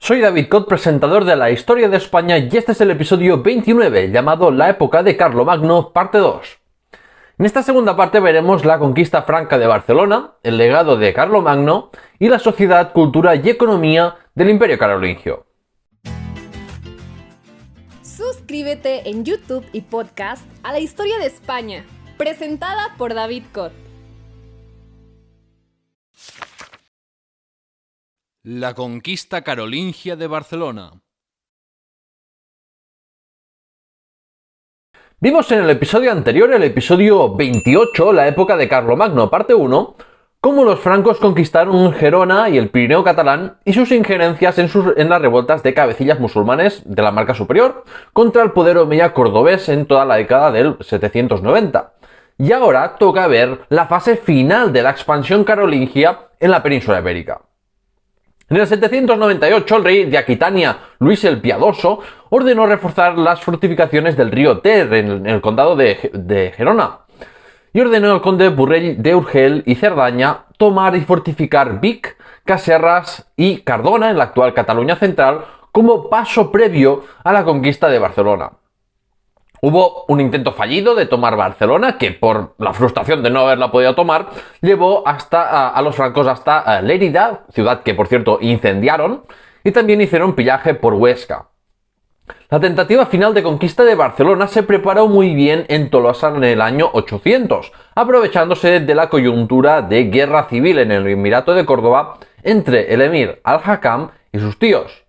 Soy David Cot, presentador de la Historia de España, y este es el episodio 29, llamado La época de Carlomagno, parte 2. En esta segunda parte veremos la conquista franca de Barcelona, el legado de Carlomagno y la sociedad, cultura y economía del Imperio Carolingio. Suscríbete en YouTube y podcast a la Historia de España, presentada por David Cot. La conquista carolingia de Barcelona. Vimos en el episodio anterior, el episodio 28, la época de Carlomagno, parte 1, cómo los francos conquistaron Gerona y el Pirineo catalán y sus injerencias en las revueltas de cabecillas musulmanes de la Marca Superior contra el poder omeya cordobés en toda la década del 790. Y ahora toca ver la fase final de la expansión carolingia en la península ibérica. En el 798, el rey de Aquitania, Luis el Piadoso, ordenó reforzar las fortificaciones del río Ter en el condado de Gerona, y ordenó al conde Borrell de Urgel y Cerdaña tomar y fortificar Vic, Caserras y Cardona en la actual Cataluña central como paso previo a la conquista de Barcelona. Hubo un intento fallido de tomar Barcelona, que por la frustración de no haberla podido tomar, llevó a los francos hasta Lérida, ciudad que por cierto incendiaron, y también hicieron pillaje por Huesca. La tentativa final de conquista de Barcelona se preparó muy bien en Tolosa en el año 800, aprovechándose de la coyuntura de guerra civil en el Emirato de Córdoba entre el emir Al-Hakam y sus tíos.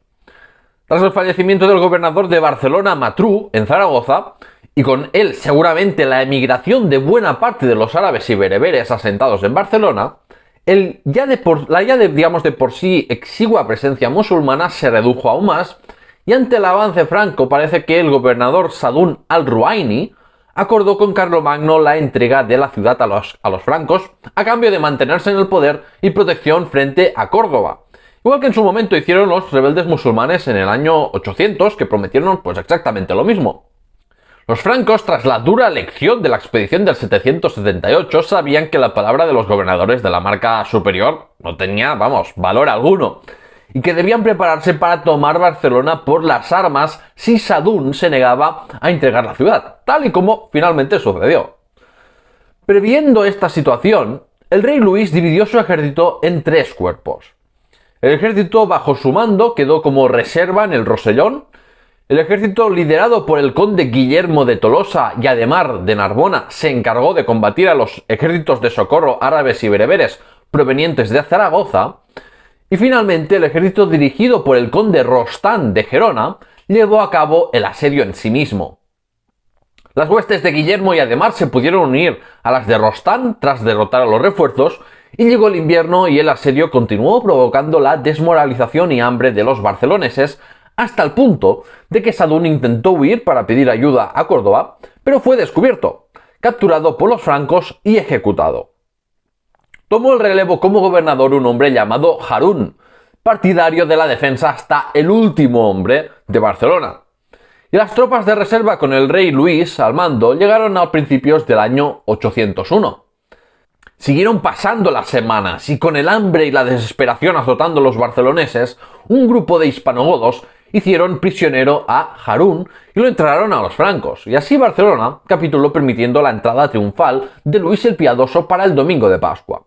Tras el fallecimiento del gobernador de Barcelona, Matru, en Zaragoza, y con él seguramente la emigración de buena parte de los árabes y bereberes asentados en Barcelona, la ya de por sí exigua presencia musulmana se redujo aún más, y ante el avance franco parece que el gobernador Sadún al-Ruaini acordó con Carlomagno la entrega de la ciudad a los francos a cambio de mantenerse en el poder y protección frente a Córdoba. Igual que en su momento hicieron los rebeldes musulmanes en el año 800, que prometieron pues exactamente lo mismo. Los francos, tras la dura lección de la expedición del 778, sabían que la palabra de los gobernadores de la Marca Superior no tenía, valor alguno, y que debían prepararse para tomar Barcelona por las armas si Sadún se negaba a entregar la ciudad, tal y como finalmente sucedió. Previendo esta situación, el rey Luis dividió su ejército en tres cuerpos. El ejército bajo su mando quedó como reserva en el Rosellón. El ejército liderado por el conde Guillermo de Tolosa y Ademar de Narbona se encargó de combatir a los ejércitos de socorro árabes y bereberes provenientes de Zaragoza. Y finalmente el ejército dirigido por el conde Rostán de Gerona llevó a cabo el asedio en sí mismo. Las huestes de Guillermo y Ademar se pudieron unir a las de Rostán tras derrotar a los refuerzos, y llegó el invierno y el asedio continuó provocando la desmoralización y hambre de los barceloneses hasta el punto de que Sadún intentó huir para pedir ayuda a Córdoba, pero fue descubierto, capturado por los francos y ejecutado. Tomó el relevo como gobernador un hombre llamado Harún, partidario de la defensa hasta el último hombre de Barcelona. Y las tropas de reserva con el rey Luis al mando llegaron a principios del año 801. Siguieron pasando las semanas y con el hambre y la desesperación azotando a los barceloneses, un grupo de hispanogodos hicieron prisionero a Harún y lo entregaron a los francos, y así Barcelona capituló permitiendo la entrada triunfal de Luis el Piadoso para el domingo de Pascua.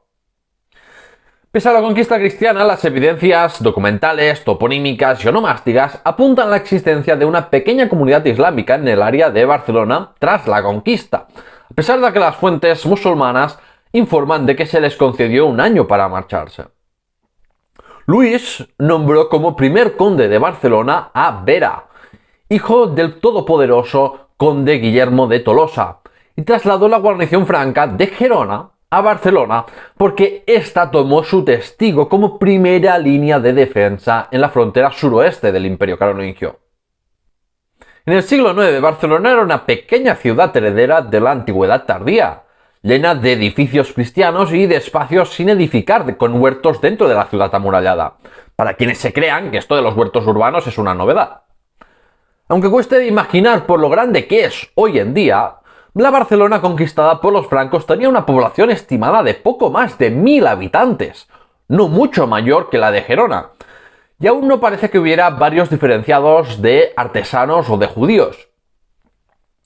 Pese a la conquista cristiana, las evidencias documentales, toponímicas y onomásticas apuntan a la existencia de una pequeña comunidad islámica en el área de Barcelona tras la conquista, a pesar de que las fuentes musulmanas informan de que se les concedió un año para marcharse. Luis nombró como primer conde de Barcelona a Vera, hijo del todopoderoso conde Guillermo de Tolosa, y trasladó la guarnición franca de Gerona a Barcelona porque ésta tomó su testigo como primera línea de defensa en la frontera suroeste del Imperio Carolingio. En el siglo IX, Barcelona era una pequeña ciudad heredera de la antigüedad tardía, llena de edificios cristianos y de espacios sin edificar con huertos dentro de la ciudad amurallada, para quienes se crean que esto de los huertos urbanos es una novedad. Aunque cueste imaginar por lo grande que es hoy en día, la Barcelona conquistada por los francos tenía una población estimada de poco más de 1000 habitantes, no mucho mayor que la de Gerona, y aún no parece que hubiera barrios diferenciados de artesanos o de judíos.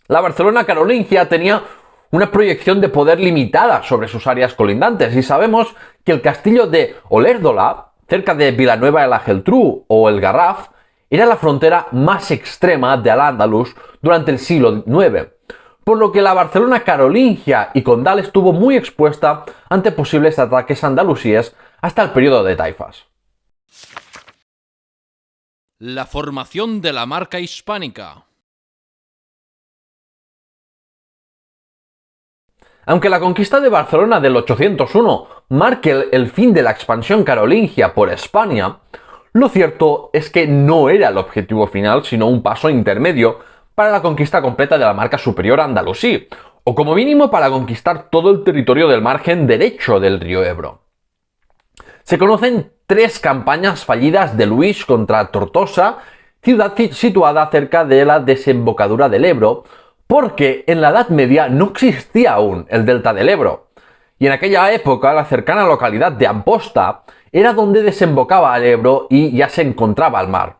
La Barcelona carolingia tenía una proyección de poder limitada sobre sus áreas colindantes y sabemos que el castillo de Olèrdola, cerca de Villanueva de la Geltrú o el Garraf, era la frontera más extrema de Al-Ándalus durante el siglo IX, por lo que la Barcelona carolingia y condal estuvo muy expuesta ante posibles ataques andalusíes hasta el periodo de taifas. La formación de la marca hispánica. Aunque la conquista de Barcelona del 801 marque el fin de la expansión carolingia por España, lo cierto es que no era el objetivo final, sino un paso intermedio para la conquista completa de la marca superior andalusí, o como mínimo para conquistar todo el territorio del margen derecho del río Ebro. Se conocen 3 campañas fallidas de Luis contra Tortosa, ciudad situada cerca de la desembocadura del Ebro, porque en la Edad Media no existía aún el delta del Ebro, y en aquella época la cercana localidad de Amposta era donde desembocaba el Ebro y ya se encontraba el mar.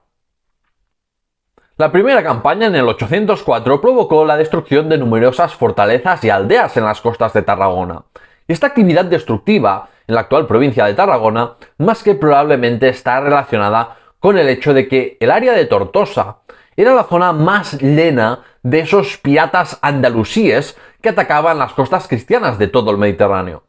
La primera campaña en el 804 provocó la destrucción de numerosas fortalezas y aldeas en las costas de Tarragona, y esta actividad destructiva en la actual provincia de Tarragona más que probablemente está relacionada con el hecho de que el área de Tortosa era la zona más llena de esos piratas andalusíes que atacaban las costas cristianas de todo el Mediterráneo.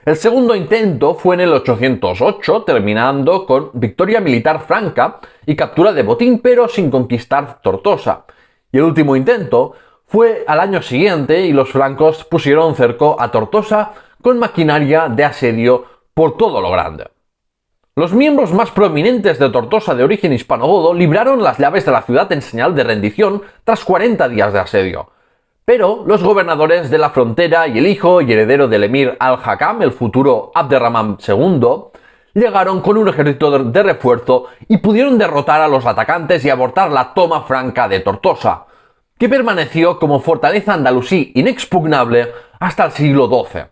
El segundo intento fue en el 808, terminando con victoria militar franca y captura de botín, pero sin conquistar Tortosa. Y el último intento fue al año siguiente y los francos pusieron cerco a Tortosa con maquinaria de asedio por todo lo grande. Los miembros más prominentes de Tortosa de origen hispanogodo libraron las llaves de la ciudad en señal de rendición tras 40 días de asedio. Pero los gobernadores de la frontera y el hijo y heredero del emir al-Hakam, el futuro Abderramán II, llegaron con un ejército de refuerzo y pudieron derrotar a los atacantes y abortar la toma franca de Tortosa, que permaneció como fortaleza andalusí inexpugnable hasta el siglo XII.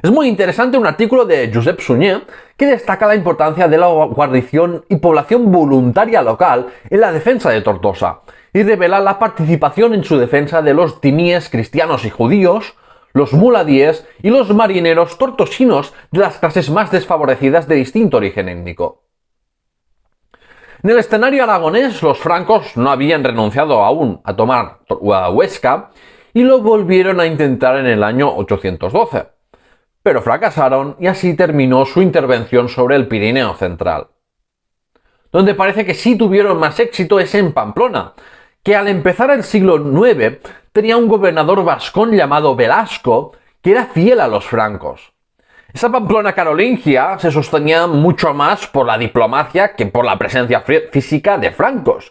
Es muy interesante un artículo de Josep Sunyer que destaca la importancia de la guarnición y población voluntaria local en la defensa de Tortosa, y revela la participación en su defensa de los timíes cristianos y judíos, los muladíes y los marineros tortosinos de las clases más desfavorecidas de distinto origen étnico. En el escenario aragonés, los francos no habían renunciado aún a tomar Huesca y lo volvieron a intentar en el año 812, pero fracasaron y así terminó su intervención sobre el Pirineo central. Donde parece que sí tuvieron más éxito es en Pamplona, que al empezar el siglo IX tenía un gobernador vascón llamado Velasco que era fiel a los francos. Esa Pamplona carolingia se sostenía mucho más por la diplomacia que por la presencia física de francos,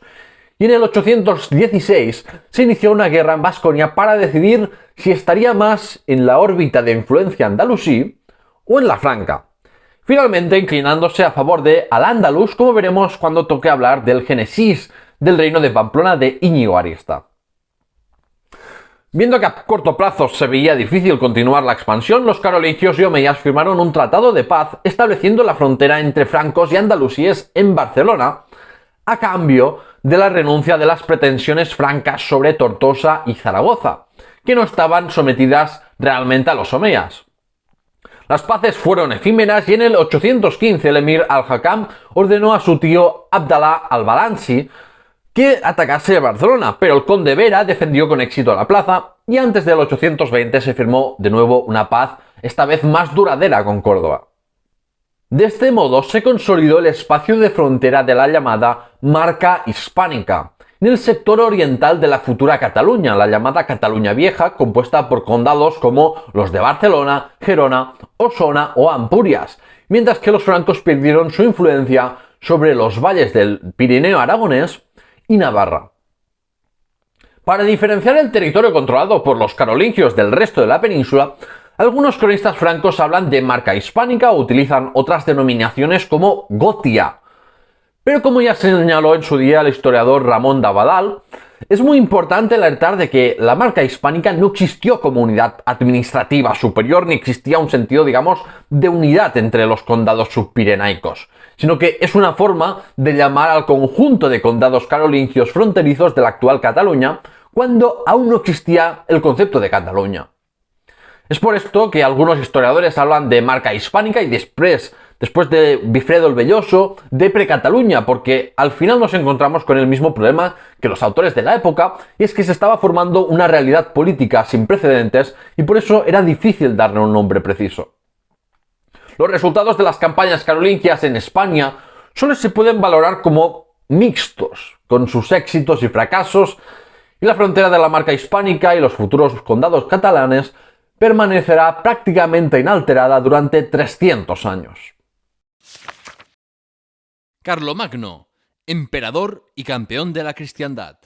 y en el 816 se inició una guerra en Vasconia para decidir si estaría más en la órbita de influencia andalusí o en la franca, finalmente inclinándose a favor de Al-Ándalus, como veremos cuando toque hablar del génesis del reino de Pamplona de Íñigo Arista. Viendo que a corto plazo se veía difícil continuar la expansión, los carolingios y omeyas firmaron un tratado de paz estableciendo la frontera entre francos y andalusíes en Barcelona, a cambio de la renuncia de las pretensiones francas sobre Tortosa y Zaragoza, que no estaban sometidas realmente a los omeyas. Las paces fueron efímeras y en el 815 el emir al-Hakam ordenó a su tío Abdalá al-Balansi que atacase Barcelona, pero el conde Vera defendió con éxito la plaza y antes del 820 se firmó de nuevo una paz, esta vez más duradera, con Córdoba. De este modo se consolidó el espacio de frontera de la llamada Marca Hispánica, en el sector oriental de la futura Cataluña, la llamada Cataluña Vieja, compuesta por condados como los de Barcelona, Gerona, Osona o Ampurias, mientras que los francos perdieron su influencia sobre los valles del Pirineo aragonés y Navarra. Para diferenciar el territorio controlado por los carolingios del resto de la península, algunos cronistas francos hablan de marca hispánica o utilizan otras denominaciones como Gotia. Pero como ya señaló en su día el historiador Ramón d'Abadal, Es muy importante alertar de que la marca hispánica no existió como unidad administrativa superior ni existía un sentido, digamos, de unidad entre los condados subpirenaicos, sino que es una forma de llamar al conjunto de condados carolingios fronterizos de la actual Cataluña cuando aún no existía el concepto de Cataluña. Es por esto que algunos historiadores hablan de marca hispánica y después de Bifredo el Velloso, de Precataluña, porque al final nos encontramos con el mismo problema que los autores de la época, y es que se estaba formando una realidad política sin precedentes y por eso era difícil darle un nombre preciso. Los resultados de las campañas carolingias en España solo se pueden valorar como mixtos, con sus éxitos y fracasos, y la frontera de la marca hispánica y los futuros condados catalanes permanecerá prácticamente inalterada durante 300 años. Carlomagno, emperador y campeón de la cristiandad.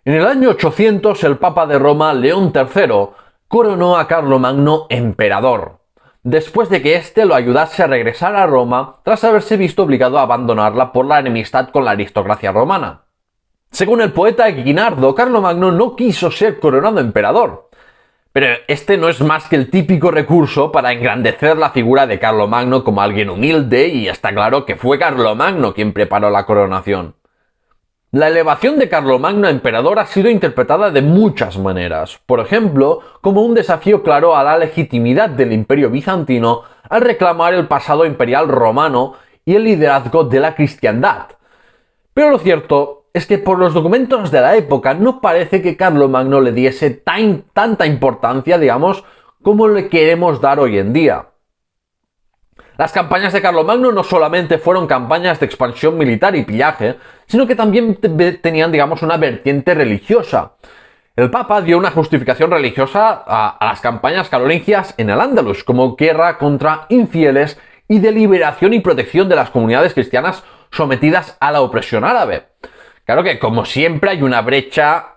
En el año 800 el Papa de Roma, León III, coronó a Carlomagno emperador, después de que éste lo ayudase a regresar a Roma tras haberse visto obligado a abandonarla por la enemistad con la aristocracia romana. Según el poeta Guinardo, Carlomagno no quiso ser coronado emperador, pero este no es más que el típico recurso para engrandecer la figura de Carlomagno como alguien humilde, y está claro que fue Carlomagno quien preparó la coronación. La elevación de Carlomagno a emperador ha sido interpretada de muchas maneras, por ejemplo, como un desafío claro a la legitimidad del Imperio bizantino al reclamar el pasado imperial romano y el liderazgo de la cristiandad. Pero lo cierto es que por los documentos de la época no parece que Carlomagno le diese tanta importancia, digamos, como le queremos dar hoy en día. Las campañas de Carlomagno no solamente fueron campañas de expansión militar y pillaje, sino que también tenían, digamos, una vertiente religiosa. El Papa dio una justificación religiosa a las campañas carolingias en el Andalus, como guerra contra infieles y de liberación y protección de las comunidades cristianas sometidas a la opresión árabe. Claro que, como siempre, hay una brecha,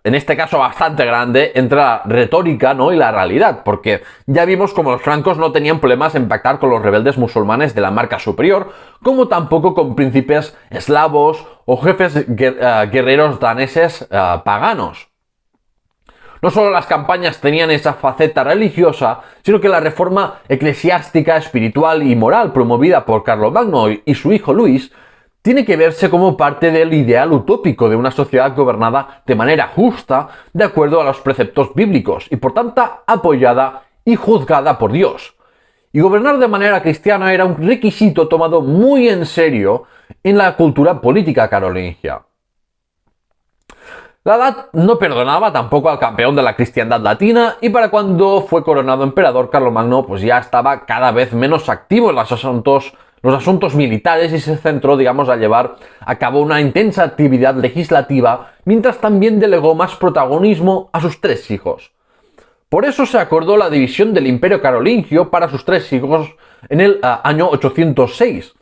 en este caso bastante grande, entre la retórica, ¿no?, y la realidad, porque ya vimos como los francos no tenían problemas en pactar con los rebeldes musulmanes de la marca superior, como tampoco con príncipes eslavos o jefes guerreros daneses paganos. No solo las campañas tenían esa faceta religiosa, sino que la reforma eclesiástica, espiritual y moral promovida por Carlomagno y su hijo Luis tiene que verse como parte del ideal utópico de una sociedad gobernada de manera justa, de acuerdo a los preceptos bíblicos, y por tanto apoyada y juzgada por Dios. Y gobernar de manera cristiana era un requisito tomado muy en serio en la cultura política carolingia. La edad no perdonaba tampoco al campeón de la cristiandad latina, y para cuando fue coronado emperador, Carlomagno pues ya estaba cada vez menos activo en los asuntos militares y se centró, digamos, a llevar a cabo una intensa actividad legislativa, mientras también delegó más protagonismo a sus 3 hijos. Por eso se acordó la división del Imperio Carolingio para sus 3 hijos en el año 806.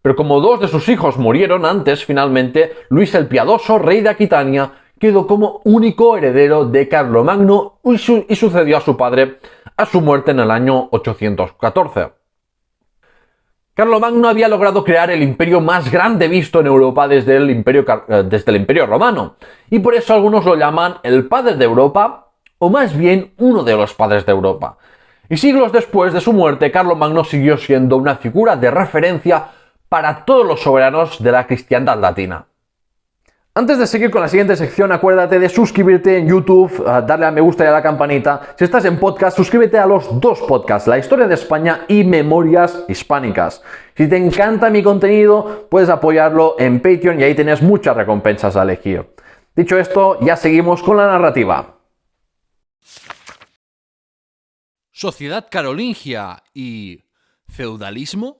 Pero como 2 de sus hijos murieron antes, finalmente Luis el Piadoso, rey de Aquitania, quedó como único heredero de Carlomagno y sucedió a su padre a su muerte en el año 814. Carlomagno había logrado crear el imperio más grande visto en Europa desde el Imperio Romano, y por eso algunos lo llaman el padre de Europa, o más bien uno de los padres de Europa. Y siglos después de su muerte, Carlomagno siguió siendo una figura de referencia para todos los soberanos de la cristiandad latina. Antes de seguir con la siguiente sección, acuérdate de suscribirte en YouTube, darle a me gusta y a la campanita. Si estás en podcast, suscríbete a los 2 podcasts, La Historia de España y Memorias Hispánicas. Si te encanta mi contenido, puedes apoyarlo en Patreon y ahí tienes muchas recompensas a elegir. Dicho esto, ya seguimos con la narrativa. Sociedad carolingia y feudalismo.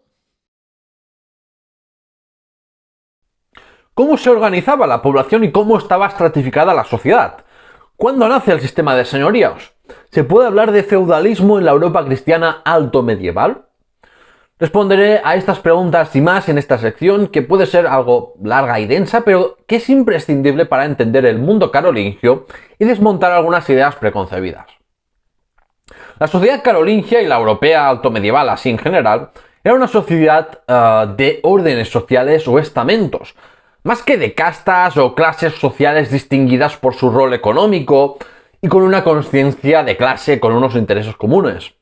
¿Cómo se organizaba la población y cómo estaba estratificada la sociedad? ¿Cuándo nace el sistema de señoríos? ¿Se puede hablar de feudalismo en la Europa cristiana alto medieval? Responderé a estas preguntas y más en esta sección, que puede ser algo larga y densa, pero que es imprescindible para entender el mundo carolingio y desmontar algunas ideas preconcebidas. La sociedad carolingia y la europea alto medieval así en general era una sociedad de órdenes sociales o estamentos, más que de castas o clases sociales distinguidas por su rol económico y con una conciencia de clase con unos intereses comunes.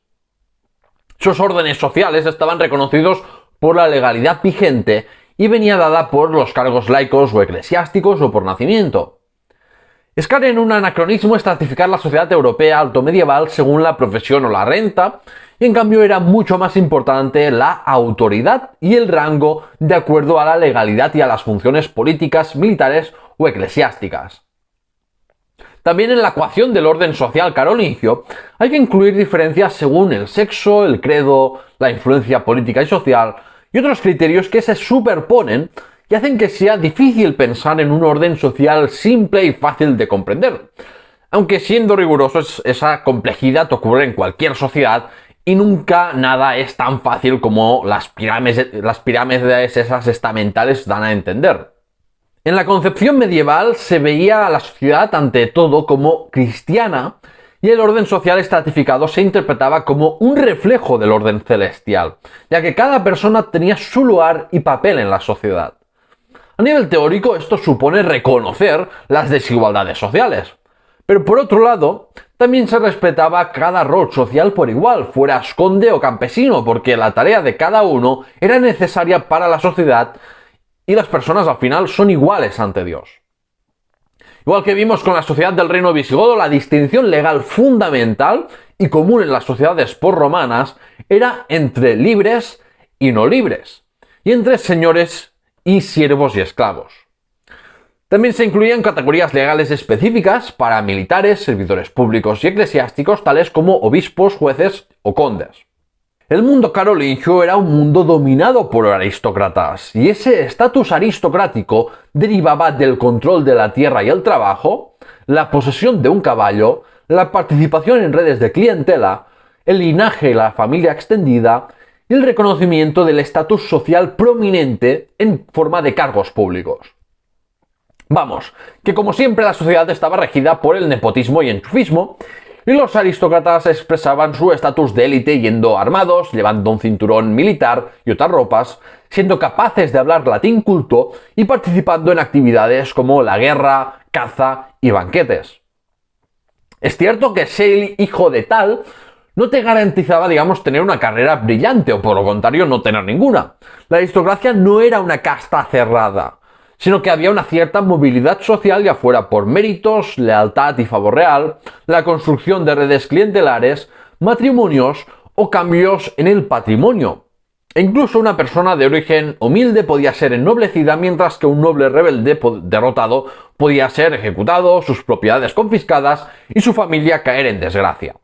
Sus órdenes sociales estaban reconocidos por la legalidad vigente y venía dada por los cargos laicos o eclesiásticos o por nacimiento. Es caer en un anacronismo estratificar la sociedad europea altomedieval según la profesión o la renta, y en cambio era mucho más importante la autoridad y el rango de acuerdo a la legalidad y a las funciones políticas, militares o eclesiásticas. También en la ecuación del orden social carolingio hay que incluir diferencias según el sexo, el credo, la influencia política y social y otros criterios que se superponen y hacen que sea difícil pensar en un orden social simple y fácil de comprender. Aunque siendo rigurosos, esa complejidad ocurre en cualquier sociedad y nunca nada es tan fácil como las pirámides esas estamentales dan a entender. En la concepción medieval se veía a la sociedad ante todo como cristiana y el orden social estratificado se interpretaba como un reflejo del orden celestial, ya que cada persona tenía su lugar y papel en la sociedad. A nivel teórico, esto supone reconocer las desigualdades sociales. Pero por otro lado, también se respetaba cada rol social por igual, fueras conde o campesino, porque la tarea de cada uno era necesaria para la sociedad y las personas al final son iguales ante Dios. Igual que vimos con la sociedad del reino visigodo, la distinción legal fundamental y común en las sociedades posromanas era entre libres y no libres, y entre señores y siervos y esclavos. También se incluían categorías legales específicas para militares, servidores públicos y eclesiásticos, tales como obispos, jueces o condes. El mundo carolingio era un mundo dominado por aristócratas, y ese estatus aristocrático derivaba del control de la tierra y el trabajo, la posesión de un caballo, la participación en redes de clientela, el linaje y la familia extendida, y el reconocimiento del estatus social prominente en forma de cargos públicos. Vamos, que como siempre la sociedad estaba regida por el nepotismo y enchufismo, y los aristócratas expresaban su estatus de élite yendo armados, llevando un cinturón militar y otras ropas, siendo capaces de hablar latín culto y participando en actividades como la guerra, caza y banquetes. Es cierto que ser hijo de tal no te garantizaba, tener una carrera brillante o por lo contrario no tener ninguna. La aristocracia no era una casta cerrada, sino que había una cierta movilidad social, ya fuera por méritos, lealtad y favor real, la construcción de redes clientelares, matrimonios o cambios en el patrimonio. E incluso una persona de origen humilde podía ser ennoblecida, mientras que un noble rebelde derrotado podía ser ejecutado, sus propiedades confiscadas y su familia caer en desgracia.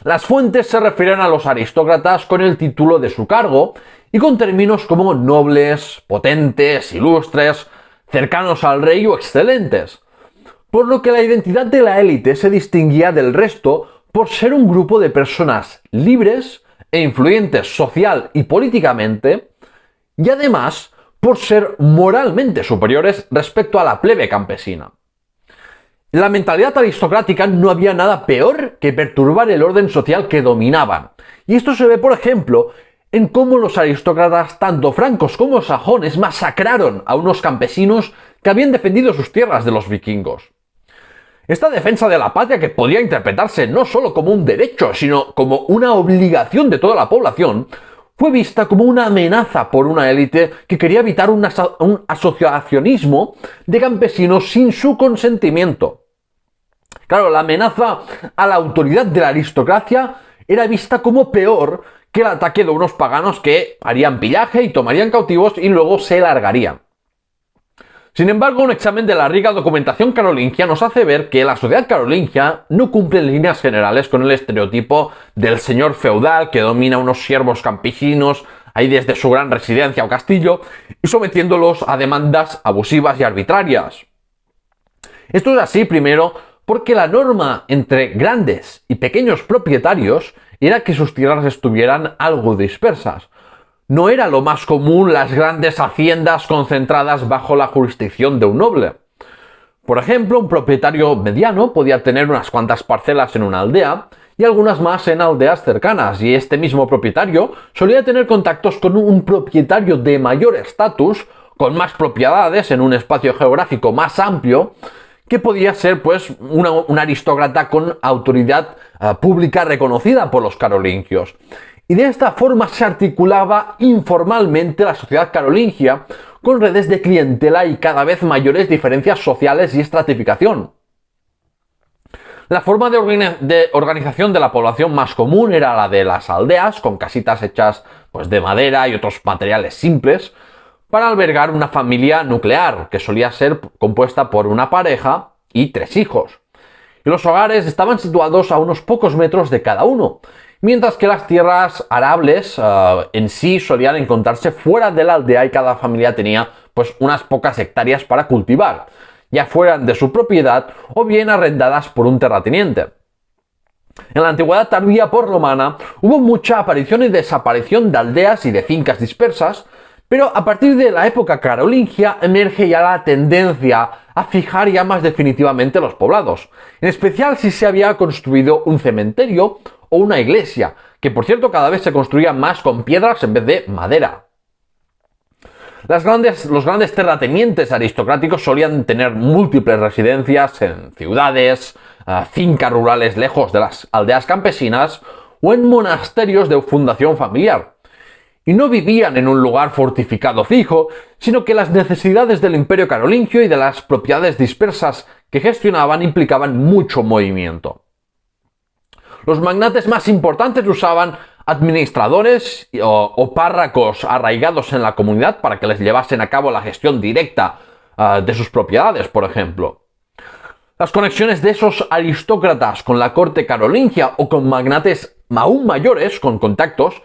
Las fuentes se refieren a los aristócratas con el título de su cargo y con términos como nobles, potentes, ilustres, cercanos al rey o excelentes, por lo que la identidad de la élite se distinguía del resto por ser un grupo de personas libres e influyentes social y políticamente, y además por ser moralmente superiores respecto a la plebe campesina. En la mentalidad aristocrática no había nada peor que perturbar el orden social que dominaban, y esto se ve, por ejemplo, en cómo los aristócratas, tanto francos como sajones, masacraron a unos campesinos que habían defendido sus tierras de los vikingos. Esta defensa de la patria, que podía interpretarse no solo como un derecho, sino como una obligación de toda la población, fue vista como una amenaza por una élite que quería evitar un asociacionismo de campesinos sin su consentimiento. Claro, la amenaza a la autoridad de la aristocracia era vista como peor que el ataque de unos paganos que harían pillaje y tomarían cautivos y luego se largarían. Sin embargo, un examen de la rica documentación carolingia nos hace ver que la sociedad carolingia no cumple en líneas generales con el estereotipo del señor feudal que domina unos siervos campesinos ahí desde su gran residencia o castillo y sometiéndolos a demandas abusivas y arbitrarias. Esto es así, primero, porque la norma entre grandes y pequeños propietarios era que sus tierras estuvieran algo dispersas. No era lo más común las grandes haciendas concentradas bajo la jurisdicción de un noble. Por ejemplo, un propietario mediano podía tener unas cuantas parcelas en una aldea y algunas más en aldeas cercanas, y este mismo propietario solía tener contactos con un propietario de mayor estatus con más propiedades en un espacio geográfico más amplio, que podía ser pues un aristócrata con autoridad pública reconocida por los carolingios. Y de esta forma se articulaba informalmente la sociedad carolingia, con redes de clientela y cada vez mayores diferencias sociales y estratificación. La forma de organización de la población más común era la de las aldeas, con casitas hechas pues, de madera y otros materiales simples, para albergar una familia nuclear, que solía ser compuesta por una pareja y 3 hijos. Y los hogares estaban situados a unos pocos metros de cada uno, mientras que las tierras arables en sí solían encontrarse fuera de la aldea y cada familia tenía pues unas pocas hectáreas para cultivar, ya fueran de su propiedad o bien arrendadas por un terrateniente. En la antigüedad tardía por romana hubo mucha aparición y desaparición de aldeas y de fincas dispersas, pero a partir de la época carolingia emerge ya la tendencia a fijar ya más definitivamente los poblados, en especial si se había construido un cementerio o una iglesia, que por cierto cada vez se construía más con piedras en vez de madera. Los grandes terratenientes aristocráticos solían tener múltiples residencias en ciudades, fincas rurales lejos de las aldeas campesinas o en monasterios de fundación familiar. Y no vivían en un lugar fortificado fijo, sino que las necesidades del imperio carolingio y de las propiedades dispersas que gestionaban implicaban mucho movimiento. Los magnates más importantes usaban administradores o párrocos arraigados en la comunidad para que les llevasen a cabo la gestión directa de sus propiedades, por ejemplo. Las conexiones de esos aristócratas con la corte carolingia o con magnates aún mayores, con contactos,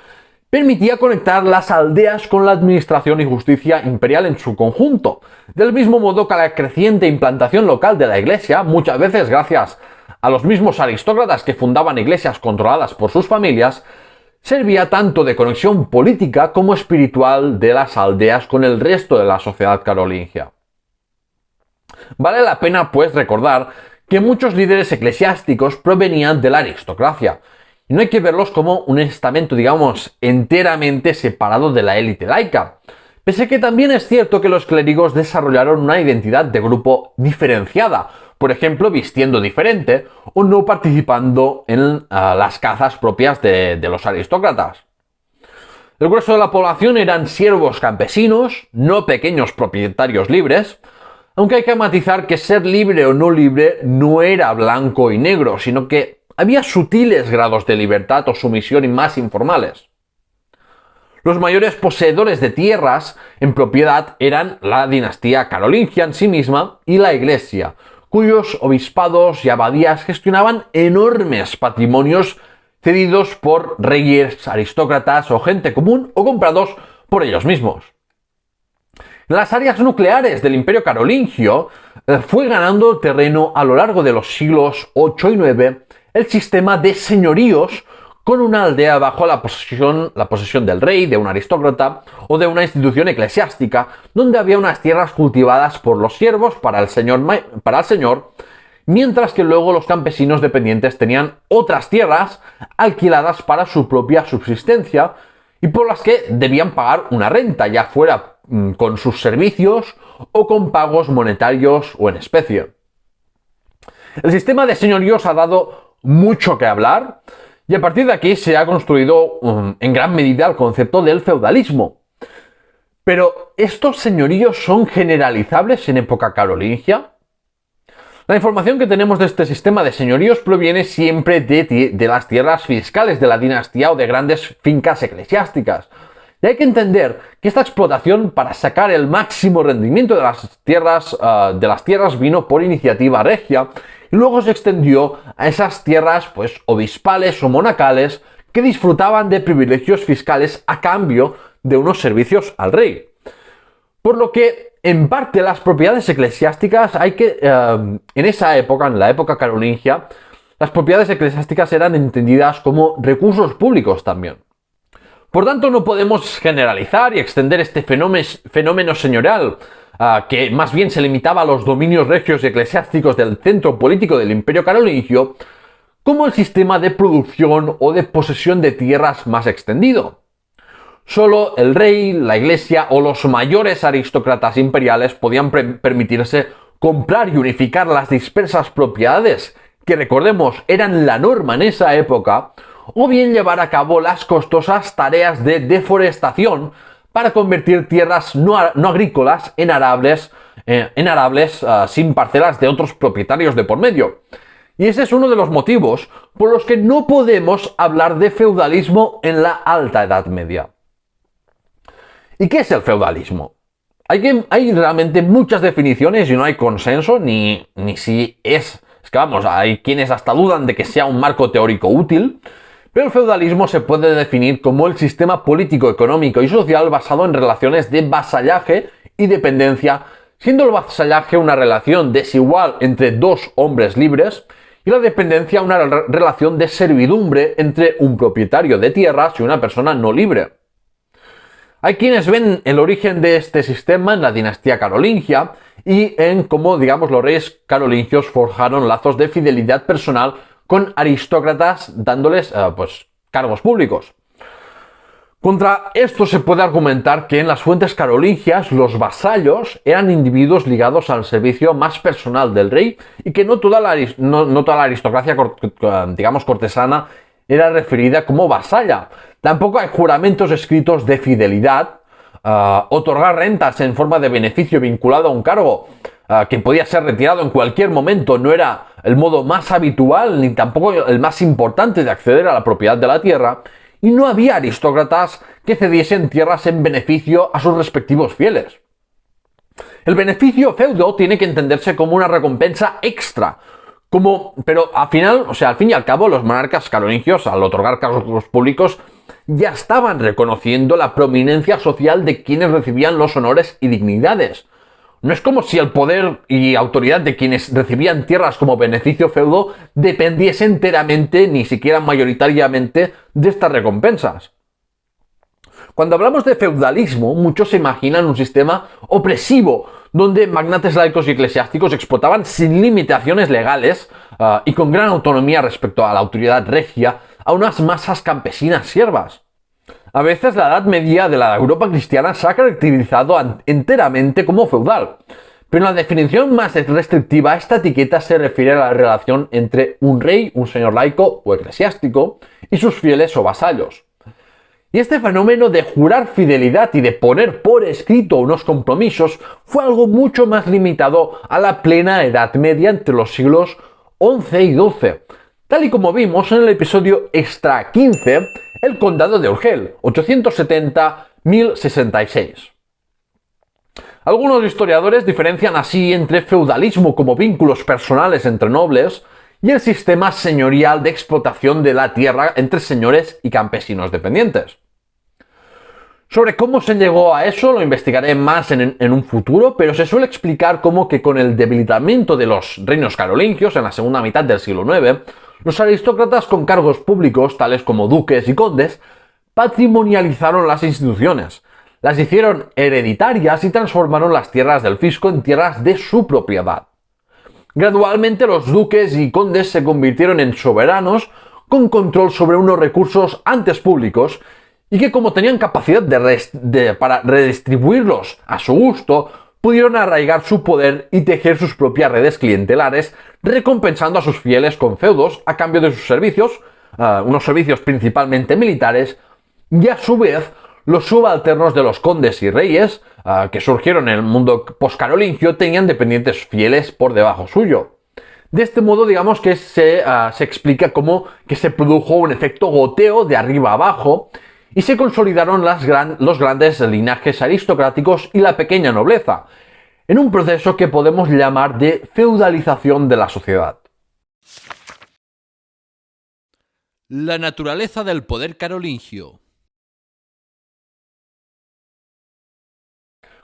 permitía conectar las aldeas con la administración y justicia imperial en su conjunto, del mismo modo que la creciente implantación local de la iglesia, muchas veces gracias a los mismos aristócratas que fundaban iglesias controladas por sus familias, servía tanto de conexión política como espiritual de las aldeas con el resto de la sociedad carolingia. Vale la pena, pues, recordar que muchos líderes eclesiásticos provenían de la aristocracia, y no hay que verlos como un estamento, digamos, enteramente separado de la élite laica, pese que también es cierto que los clérigos desarrollaron una identidad de grupo diferenciada, por ejemplo, vistiendo diferente o no participando en las cazas propias de los aristócratas. El grueso de la población eran siervos campesinos, no pequeños propietarios libres, aunque hay que matizar que ser libre o no libre no era blanco y negro, sino que había sutiles grados de libertad o sumisión y más informales. Los mayores poseedores de tierras en propiedad eran la dinastía carolingia en sí misma y la iglesia, cuyos obispados y abadías gestionaban enormes patrimonios cedidos por reyes, aristócratas o gente común o comprados por ellos mismos. En las áreas nucleares del imperio carolingio fue ganando terreno a lo largo de los siglos 8 y 9 el sistema de señoríos con una aldea bajo la posesión del rey, de un aristócrata o de una institución eclesiástica, donde había unas tierras cultivadas por los siervos para el señor, mientras que luego los campesinos dependientes tenían otras tierras alquiladas para su propia subsistencia y por las que debían pagar una renta, ya fuera con sus servicios o con pagos monetarios o en especie. El sistema de señoríos ha dado mucho que hablar y a partir de aquí se ha construido en gran medida el concepto del feudalismo. Pero, ¿estos señoríos son generalizables en época carolingia? La información que tenemos de este sistema de señoríos proviene siempre de las tierras fiscales de la dinastía o de grandes fincas eclesiásticas. Y hay que entender que esta explotación para sacar el máximo rendimiento de las tierras vino por iniciativa regia y luego se extendió a esas tierras pues obispales o monacales que disfrutaban de privilegios fiscales a cambio de unos servicios al rey. Por lo que, en parte, las propiedades eclesiásticas en esa época, en la época carolingia, las propiedades eclesiásticas eran entendidas como recursos públicos también. Por tanto, no podemos generalizar y extender este fenómeno señorial, que más bien se limitaba a los dominios regios y eclesiásticos del centro político del imperio carolingio, como el sistema de producción o de posesión de tierras más extendido. Solo el rey, la iglesia o los mayores aristócratas imperiales podían permitirse comprar y unificar las dispersas propiedades, que recordemos eran la norma en esa época, o bien llevar a cabo las costosas tareas de deforestación para convertir tierras no agrícolas en arables sin parcelas de otros propietarios de por medio. Y ese es uno de los motivos por los que no podemos hablar de feudalismo en la Alta Edad Media. ¿Y qué es el feudalismo? Hay realmente muchas definiciones y no hay consenso ni si es... Es que vamos, hay quienes hasta dudan de que sea un marco teórico útil, pero el feudalismo se puede definir como el sistema político, económico y social basado en relaciones de vasallaje y dependencia, siendo el vasallaje una relación desigual entre dos hombres libres y la dependencia una relación de servidumbre entre un propietario de tierras y una persona no libre. Hay quienes ven el origen de este sistema en la dinastía carolingia y en cómo, digamos, los reyes carolingios forjaron lazos de fidelidad personal con aristócratas dándoles cargos públicos. Contra esto se puede argumentar que en las fuentes carolingias los vasallos eran individuos ligados al servicio más personal del rey y que no toda la aristocracia, digamos, cortesana era referida como vasalla. Tampoco hay juramentos escritos de fidelidad, otorgar rentas en forma de beneficio vinculado a un cargo que podía ser retirado en cualquier momento no era el modo más habitual ni tampoco el más importante de acceder a la propiedad de la tierra, y no había aristócratas que cediesen tierras en beneficio a sus respectivos fieles. El beneficio feudo tiene que entenderse como una recompensa extra, pero al fin y al cabo, los monarcas carolingios, al otorgar cargos públicos, ya estaban reconociendo la prominencia social de quienes recibían los honores y dignidades. No es como si el poder y autoridad de quienes recibían tierras como beneficio feudo dependiese enteramente, ni siquiera mayoritariamente, de estas recompensas. Cuando hablamos de feudalismo, muchos se imaginan un sistema opresivo, donde magnates laicos y eclesiásticos explotaban sin limitaciones legales y con gran autonomía respecto a la autoridad regia a unas masas campesinas siervas. A veces la Edad Media de la Europa cristiana se ha caracterizado enteramente como feudal, pero en la definición más restrictiva esta etiqueta se refiere a la relación entre un rey, un señor laico o eclesiástico y sus fieles o vasallos. Y este fenómeno de jurar fidelidad y de poner por escrito unos compromisos fue algo mucho más limitado a la plena Edad Media entre los siglos XI y XII, tal y como vimos en el episodio extra 15, el condado de Urgel, 870-1066. Algunos historiadores diferencian así entre feudalismo como vínculos personales entre nobles y el sistema señorial de explotación de la tierra entre señores y campesinos dependientes. Sobre cómo se llegó a eso lo investigaré más en un futuro, pero se suele explicar como que con el debilitamiento de los reinos carolingios en la segunda mitad del siglo IX, los aristócratas con cargos públicos, tales como duques y condes, patrimonializaron las instituciones, las hicieron hereditarias y transformaron las tierras del fisco en tierras de su propiedad. Gradualmente los duques y condes se convirtieron en soberanos con control sobre unos recursos antes públicos y que, como tenían capacidad para redistribuirlos a su gusto, pudieron arraigar su poder y tejer sus propias redes clientelares, recompensando a sus fieles con feudos a cambio de sus servicios, unos servicios principalmente militares, y a su vez los subalternos de los condes y reyes que surgieron en el mundo poscarolingio tenían dependientes fieles por debajo suyo. De este modo, digamos que se explica cómo que se produjo un efecto goteo de arriba abajo y se consolidaron los grandes linajes aristocráticos y la pequeña nobleza, en un proceso que podemos llamar de feudalización de la sociedad. La naturaleza del poder carolingio.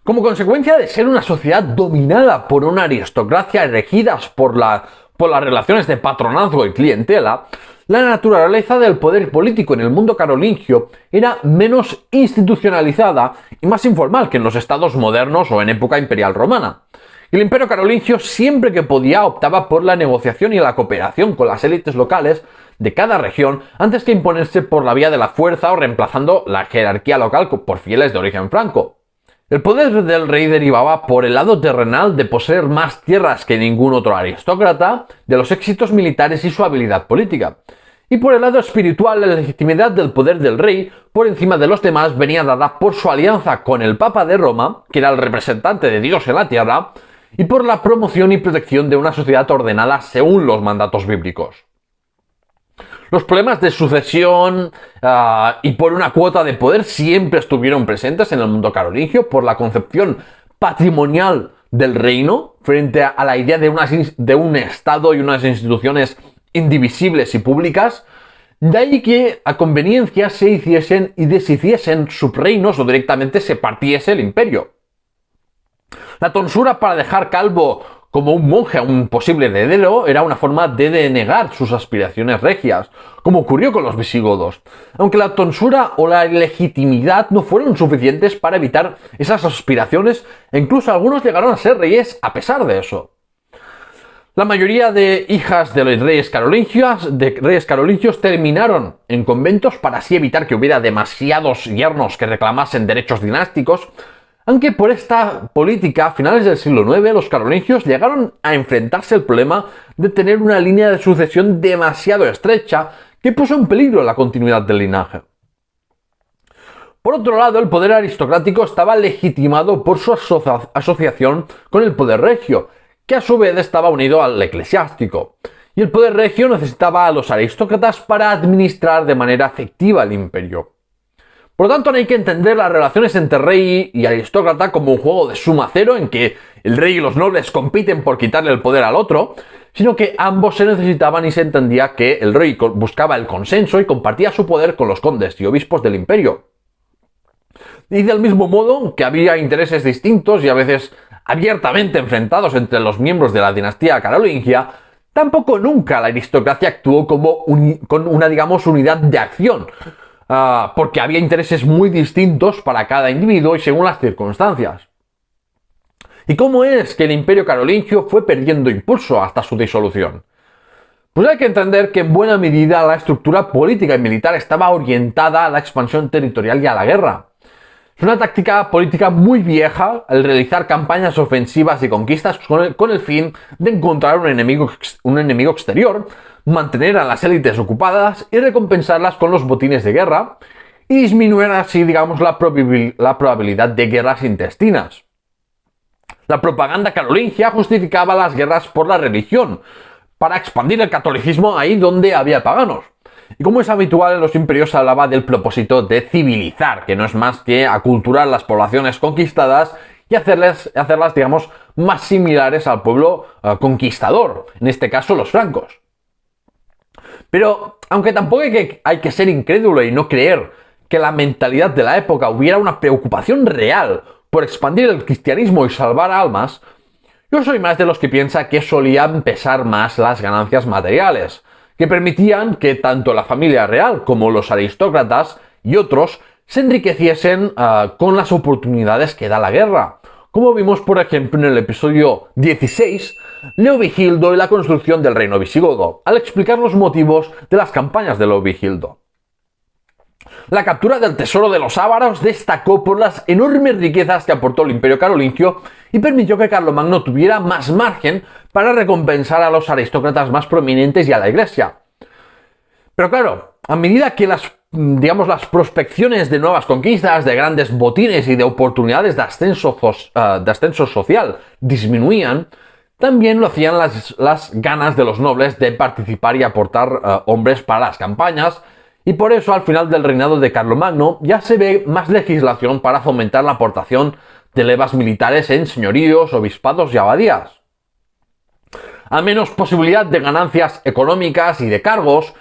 Como consecuencia de ser una sociedad dominada por una aristocracia y regidas por las relaciones de patronazgo y clientela, la naturaleza del poder político en el mundo carolingio era menos institucionalizada y más informal que en los estados modernos o en época imperial romana. El imperio carolingio, siempre que podía, optaba por la negociación y la cooperación con las élites locales, de cada región antes que imponerse por la vía de la fuerza o reemplazando la jerarquía local por fieles de origen franco. El poder del rey derivaba por el lado terrenal de poseer más tierras que ningún otro aristócrata, de los éxitos militares y su habilidad política. Y por el lado espiritual, la legitimidad del poder del rey por encima de los demás venía dada por su alianza con el Papa de Roma, que era el representante de Dios en la tierra, y por la promoción y protección de una sociedad ordenada según los mandatos bíblicos. Los problemas de sucesión y por una cuota de poder siempre estuvieron presentes en el mundo carolingio por la concepción patrimonial del reino frente a la idea de un Estado y unas instituciones indivisibles y públicas. De ahí que a conveniencia se hiciesen y deshiciesen subreinos o directamente se partiese el imperio. La tonsura para dejar calvo como un monje a un posible heredero era una forma de denegar sus aspiraciones regias, como ocurrió con los visigodos, aunque la tonsura o la ilegitimidad no fueron suficientes para evitar esas aspiraciones e incluso algunos llegaron a ser reyes a pesar de eso. La mayoría de hijas de los reyes carolingios terminaron en conventos para así evitar que hubiera demasiados yernos que reclamasen derechos dinásticos, aunque por esta política, a finales del siglo IX, los carolingios llegaron a enfrentarse al problema de tener una línea de sucesión demasiado estrecha que puso en peligro la continuidad del linaje. Por otro lado, el poder aristocrático estaba legitimado por su asociación con el poder regio, que a su vez estaba unido al eclesiástico, y el poder regio necesitaba a los aristócratas para administrar de manera efectiva el imperio. Por lo tanto, no hay que entender las relaciones entre rey y aristócrata como un juego de suma cero en que el rey y los nobles compiten por quitarle el poder al otro, sino que ambos se necesitaban y se entendía que el rey buscaba el consenso y compartía su poder con los condes y obispos del imperio. Y del mismo modo que había intereses distintos y a veces abiertamente enfrentados entre los miembros de la dinastía carolingia, tampoco nunca la aristocracia actuó con una, unidad de acción, porque había intereses muy distintos para cada individuo y según las circunstancias. ¿Y cómo es que el imperio carolingio fue perdiendo impulso hasta su disolución? Pues hay que entender que en buena medida la estructura política y militar estaba orientada a la expansión territorial y a la guerra. Es una táctica política muy vieja el realizar campañas ofensivas y conquistas con el fin de encontrar un enemigo exterior, mantener a las élites ocupadas y recompensarlas con los botines de guerra y disminuir así, digamos, la probabilidad de guerras intestinas. La propaganda carolingia justificaba las guerras por la religión, para expandir el catolicismo ahí donde había paganos. Y como es habitual en los imperios se hablaba del propósito de civilizar, que no es más que aculturar las poblaciones conquistadas y hacerlas, digamos, más similares al pueblo conquistador, en este caso los francos. Pero, aunque tampoco hay que ser incrédulo y no creer que la mentalidad de la época hubiera una preocupación real por expandir el cristianismo y salvar almas, yo soy más de los que piensa que solían pesar más las ganancias materiales, que permitían que tanto la familia real como los aristócratas y otros se enriqueciesen con las oportunidades que da la guerra, como vimos por ejemplo en el episodio 16, Leovigildo y la construcción del reino visigodo, al explicar los motivos de las campañas de Leovigildo. La captura del tesoro de los ávaros destacó por las enormes riquezas que aportó el imperio carolingio y permitió que Carlomagno tuviera más margen para recompensar a los aristócratas más prominentes y a la iglesia. Pero claro, a medida que las prospecciones de nuevas conquistas, de grandes botines y de oportunidades de ascenso social disminuían, también lo hacían las ganas de los nobles de participar y aportar hombres para las campañas, y por eso al final del reinado de Carlomagno ya se ve más legislación para fomentar la aportación de levas militares en señoríos, obispados y abadías. A menos posibilidad de ganancias económicas y de cargos,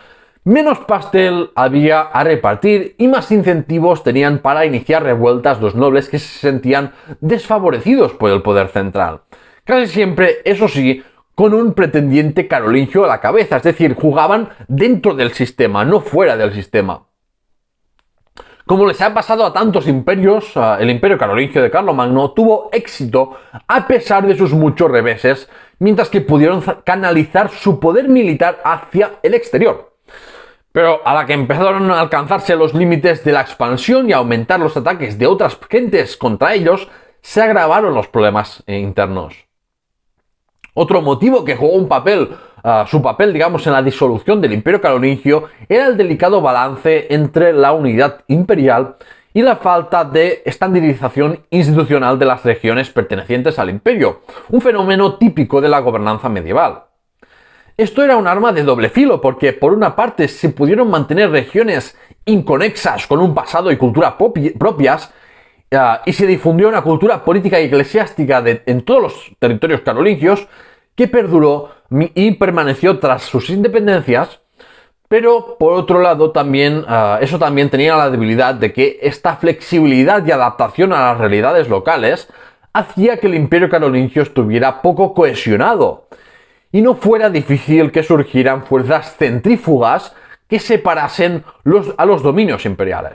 menos pastel había a repartir y más incentivos tenían para iniciar revueltas los nobles que se sentían desfavorecidos por el poder central. Casi siempre, eso sí, con un pretendiente carolingio a la cabeza, es decir, jugaban dentro del sistema, no fuera del sistema. Como les ha pasado a tantos imperios, el imperio carolingio de Carlomagno tuvo éxito a pesar de sus muchos reveses, mientras que pudieron canalizar su poder militar hacia el exterior. Pero a la que empezaron a alcanzarse los límites de la expansión y a aumentar los ataques de otras gentes contra ellos, se agravaron los problemas internos. Otro motivo que jugó su papel, digamos, en la disolución del Imperio Carolingio era el delicado balance entre la unidad imperial y la falta de estandarización institucional de las regiones pertenecientes al imperio, un fenómeno típico de la gobernanza medieval. Esto era un arma de doble filo porque, por una parte, se pudieron mantener regiones inconexas con un pasado y cultura propias y se difundió una cultura política y eclesiástica en todos los territorios carolingios que perduró y permaneció tras sus independencias. Pero, por otro lado, eso también tenía la debilidad de que esta flexibilidad y adaptación a las realidades locales hacía que el Imperio Carolingio estuviera poco cohesionado y no fuera difícil que surgieran fuerzas centrífugas que separasen a los dominios imperiales.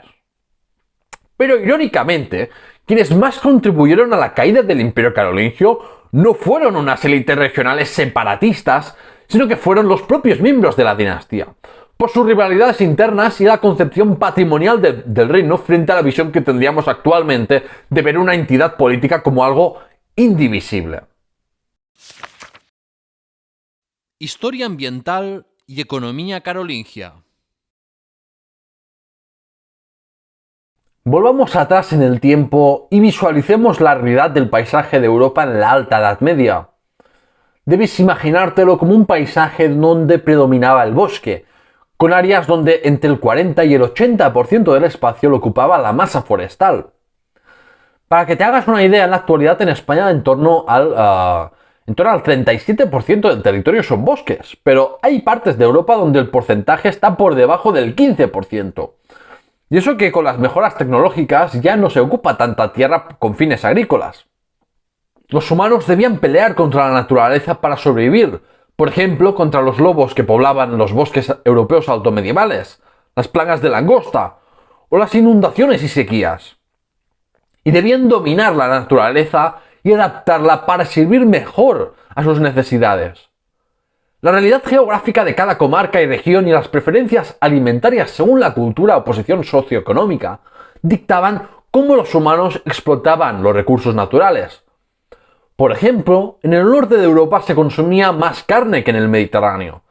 Pero, irónicamente, quienes más contribuyeron a la caída del Imperio Carolingio no fueron unas élites regionales separatistas, sino que fueron los propios miembros de la dinastía, por sus rivalidades internas y la concepción patrimonial del reino frente a la visión que tendríamos actualmente de ver una entidad política como algo indivisible. Historia ambiental y economía carolingia. Volvamos atrás en el tiempo y visualicemos la realidad del paisaje de Europa en la Alta Edad Media. Debes imaginártelo como un paisaje donde predominaba el bosque, con áreas donde entre el 40 y el 80% del espacio lo ocupaba la masa forestal. Para que te hagas una idea, en la actualidad en España en torno al 37% del territorio son bosques, pero hay partes de Europa donde el porcentaje está por debajo del 15%. Y eso que con las mejoras tecnológicas ya no se ocupa tanta tierra con fines agrícolas. Los humanos debían pelear contra la naturaleza para sobrevivir, por ejemplo, contra los lobos que poblaban los bosques europeos altomedievales, las plagas de langosta o las inundaciones y sequías. Y debían dominar la naturaleza y adaptarla para servir mejor a sus necesidades. La realidad geográfica de cada comarca y región y las preferencias alimentarias según la cultura o posición socioeconómica dictaban cómo los humanos explotaban los recursos naturales. Por ejemplo, en el norte de Europa se consumía más carne que en el Mediterráneo.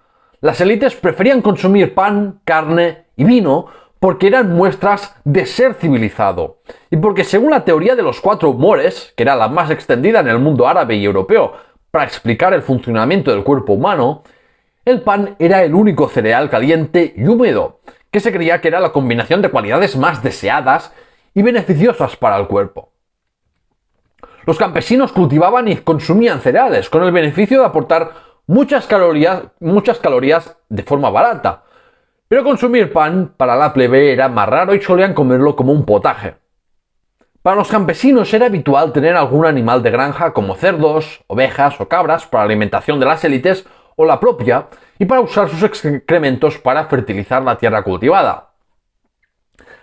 Las élites preferían consumir pan, carne y vino porque eran muestras de ser civilizado, y porque según la teoría de los 4 humores, que era la más extendida en el mundo árabe y europeo para explicar el funcionamiento del cuerpo humano, el pan era el único cereal caliente y húmedo, que se creía que era la combinación de cualidades más deseadas y beneficiosas para el cuerpo. Los campesinos cultivaban y consumían cereales, con el beneficio de aportar muchas calorías de forma barata. Pero consumir pan para la plebe era más raro y solían comerlo como un potaje. Para los campesinos era habitual tener algún animal de granja como cerdos, ovejas o cabras para la alimentación de las élites o la propia y para usar sus excrementos para fertilizar la tierra cultivada.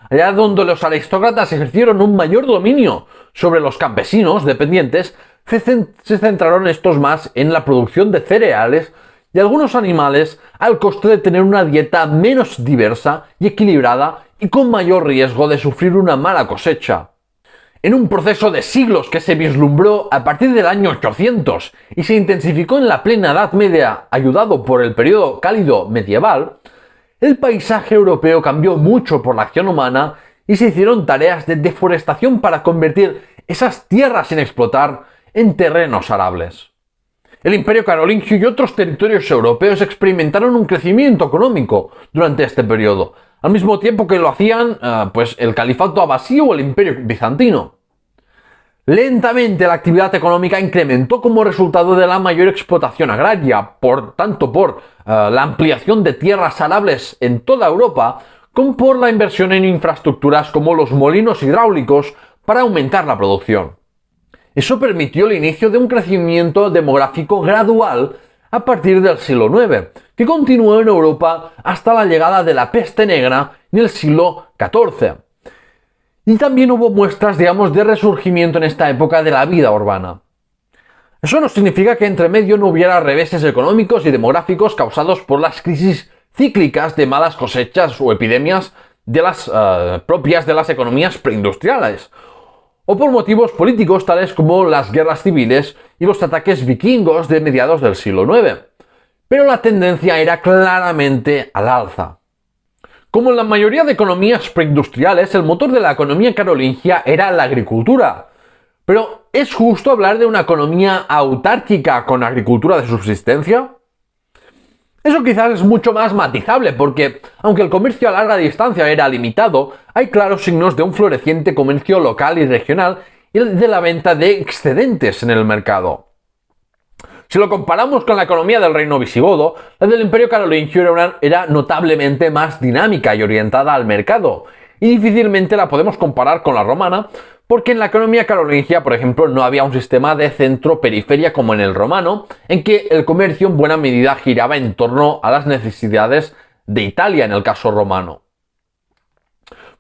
Allá donde los aristócratas ejercieron un mayor dominio sobre los campesinos dependientes, se centraron estos más en la producción de cereales y algunos animales al coste de tener una dieta menos diversa y equilibrada y con mayor riesgo de sufrir una mala cosecha. En un proceso de siglos que se vislumbró a partir del año 800 y se intensificó en la plena Edad Media ayudado por el periodo cálido medieval, el paisaje europeo cambió mucho por la acción humana y se hicieron tareas de deforestación para convertir esas tierras sin explotar en terrenos arables. El Imperio Carolingio y otros territorios europeos experimentaron un crecimiento económico durante este periodo, al mismo tiempo que lo hacían el Califato Abbasí o el Imperio Bizantino. Lentamente la actividad económica incrementó como resultado de la mayor explotación agraria, tanto por la ampliación de tierras arables en toda Europa, como por la inversión en infraestructuras como los molinos hidráulicos para aumentar la producción. Eso permitió el inicio de un crecimiento demográfico gradual a partir del siglo IX, que continuó en Europa hasta la llegada de la peste negra en el siglo XIV. Y también hubo muestras, de resurgimiento en esta época de la vida urbana. Eso no significa que entre medio no hubiera reveses económicos y demográficos causados por las crisis cíclicas de malas cosechas o epidemias propias de las economías preindustriales, o por motivos políticos tales como las guerras civiles y los ataques vikingos de mediados del siglo IX. Pero la tendencia era claramente al alza. Como en la mayoría de economías preindustriales, el motor de la economía carolingia era la agricultura. Pero, ¿es justo hablar de una economía autárquica con agricultura de subsistencia? Eso quizás es mucho más matizable porque, aunque el comercio a larga distancia era limitado, hay claros signos de un floreciente comercio local y regional y de la venta de excedentes en el mercado. Si lo comparamos con la economía del reino visigodo, la del imperio carolingio era notablemente más dinámica y orientada al mercado, y difícilmente la podemos comparar con la romana, porque en la economía carolingia, por ejemplo, no había un sistema de centro-periferia como en el romano, en que el comercio en buena medida giraba en torno a las necesidades de Italia en el caso romano.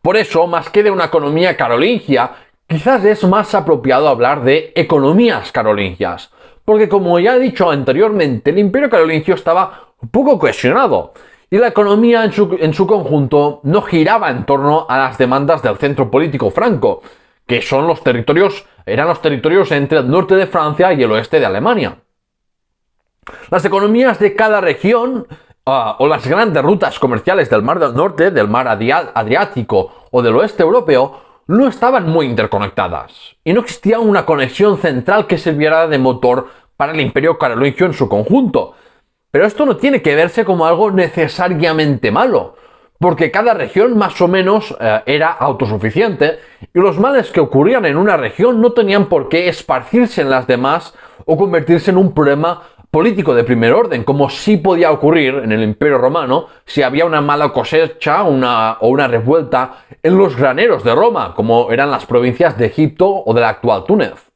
Por eso, más que de una economía carolingia, quizás es más apropiado hablar de economías carolingias, porque como ya he dicho anteriormente, el imperio carolingio estaba poco cohesionado, y la economía en su conjunto no giraba en torno a las demandas del centro político franco, que eran los territorios entre el norte de Francia y el oeste de Alemania. Las economías de cada región o las grandes rutas comerciales del Mar del Norte, del Mar Adriático o del oeste europeo no estaban muy interconectadas, y no existía una conexión central que sirviera de motor para el imperio carolingio en su conjunto. Pero esto no tiene que verse como algo necesariamente malo, porque cada región más o menos era autosuficiente, y los males que ocurrían en una región no tenían por qué esparcirse en las demás o convertirse en un problema político de primer orden, como sí podía ocurrir en el Imperio Romano si había una mala cosecha o una revuelta en los graneros de Roma, como eran las provincias de Egipto o de la actual Túnez.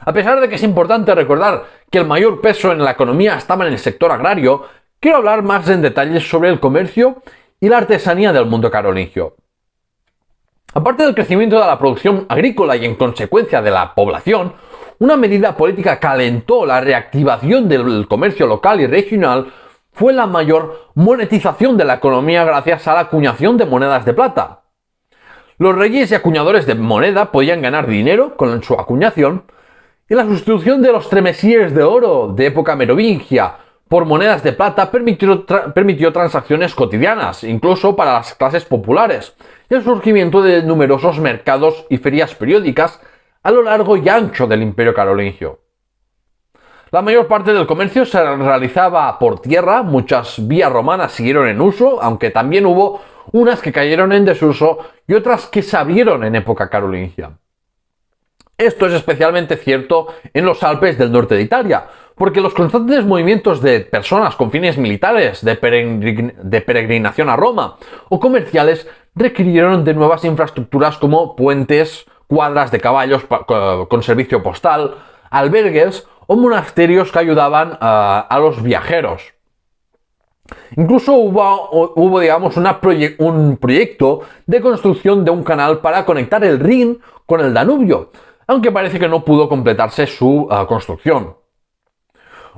A pesar de que es importante recordar que el mayor peso en la economía estaba en el sector agrario, quiero hablar más en detalles sobre el comercio y la artesanía del mundo carolingio. Aparte del crecimiento de la producción agrícola y en consecuencia de la población, una medida política que alentó la reactivación del comercio local y regional fue la mayor monetización de la economía gracias a la acuñación de monedas de plata. Los reyes y acuñadores de moneda podían ganar dinero con su acuñación, y la sustitución de los tremesíes de oro de época merovingia por monedas de plata permitió transacciones cotidianas, incluso para las clases populares, y el surgimiento de numerosos mercados y ferias periódicas a lo largo y ancho del imperio carolingio. La mayor parte del comercio se realizaba por tierra, muchas vías romanas siguieron en uso, aunque también hubo unas que cayeron en desuso y otras que se abrieron en época carolingia. Esto es especialmente cierto en los Alpes del norte de Italia, porque los constantes movimientos de personas con fines militares, de peregrinación a Roma o comerciales requirieron de nuevas infraestructuras como puentes, cuadras de caballos con servicio postal, albergues o monasterios que ayudaban a los viajeros. Incluso hubo digamos, un proyecto de construcción de un canal para conectar el Rin con el Danubio, aunque parece que no pudo completarse su construcción.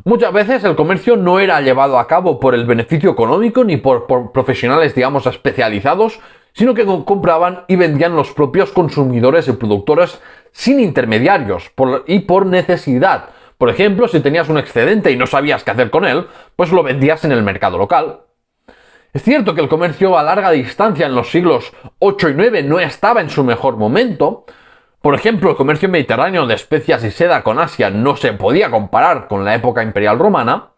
Muchas veces el comercio no era llevado a cabo por el beneficio económico ni por profesionales, digamos, especializados, sino que compraban y vendían los propios consumidores y productores sin intermediarios y por necesidad. Por ejemplo, si tenías un excedente y no sabías qué hacer con él, pues lo vendías en el mercado local. Es cierto que el comercio a larga distancia en los siglos 8 y 9 no estaba en su mejor momento. Por ejemplo, el comercio mediterráneo de especias y seda con Asia no se podía comparar con la época imperial romana,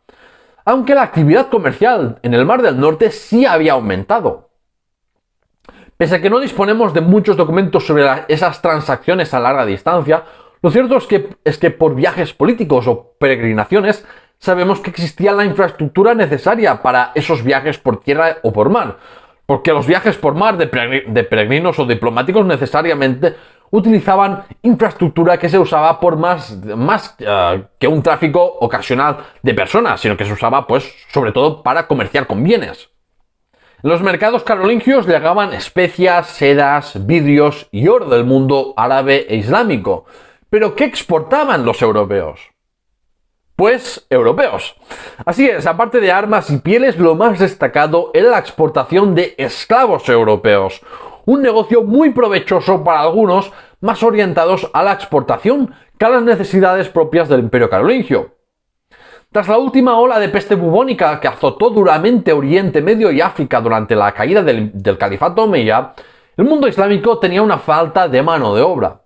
aunque la actividad comercial en el Mar del Norte sí había aumentado. Pese a que no disponemos de muchos documentos sobre esas transacciones a larga distancia, lo cierto es que por viajes políticos o peregrinaciones sabemos que existía la infraestructura necesaria para esos viajes por tierra o por mar, porque los viajes por mar de peregrinos o diplomáticos necesariamente utilizaban infraestructura que se usaba por más que un tráfico ocasional de personas, sino que se usaba, pues, sobre todo para comerciar con bienes. En los mercados carolingios llegaban especias, sedas, vidrios y oro del mundo árabe e islámico. ¿Pero qué exportaban los europeos? Pues europeos. Así es, aparte de armas y pieles, lo más destacado era la exportación de esclavos europeos. Un negocio muy provechoso para algunos, más orientados a la exportación que a las necesidades propias del Imperio Carolingio. Tras la última ola de peste bubónica que azotó duramente Oriente Medio y África durante la caída del califato omeya, el mundo islámico tenía una falta de mano de obra.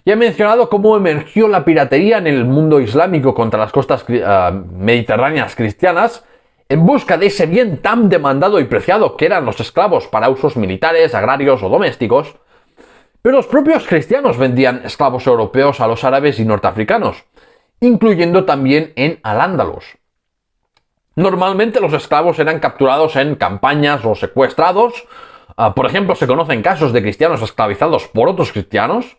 Ya he mencionado cómo emergió la piratería en el mundo islámico contra las costas mediterráneas cristianas, en busca de ese bien tan demandado y preciado que eran los esclavos para usos militares, agrarios o domésticos. Pero los propios cristianos vendían esclavos europeos a los árabes y norteafricanos, incluyendo también en Al-Ándalus. Normalmente los esclavos eran capturados en campañas o secuestrados. Por ejemplo, se conocen casos de cristianos esclavizados por otros cristianos.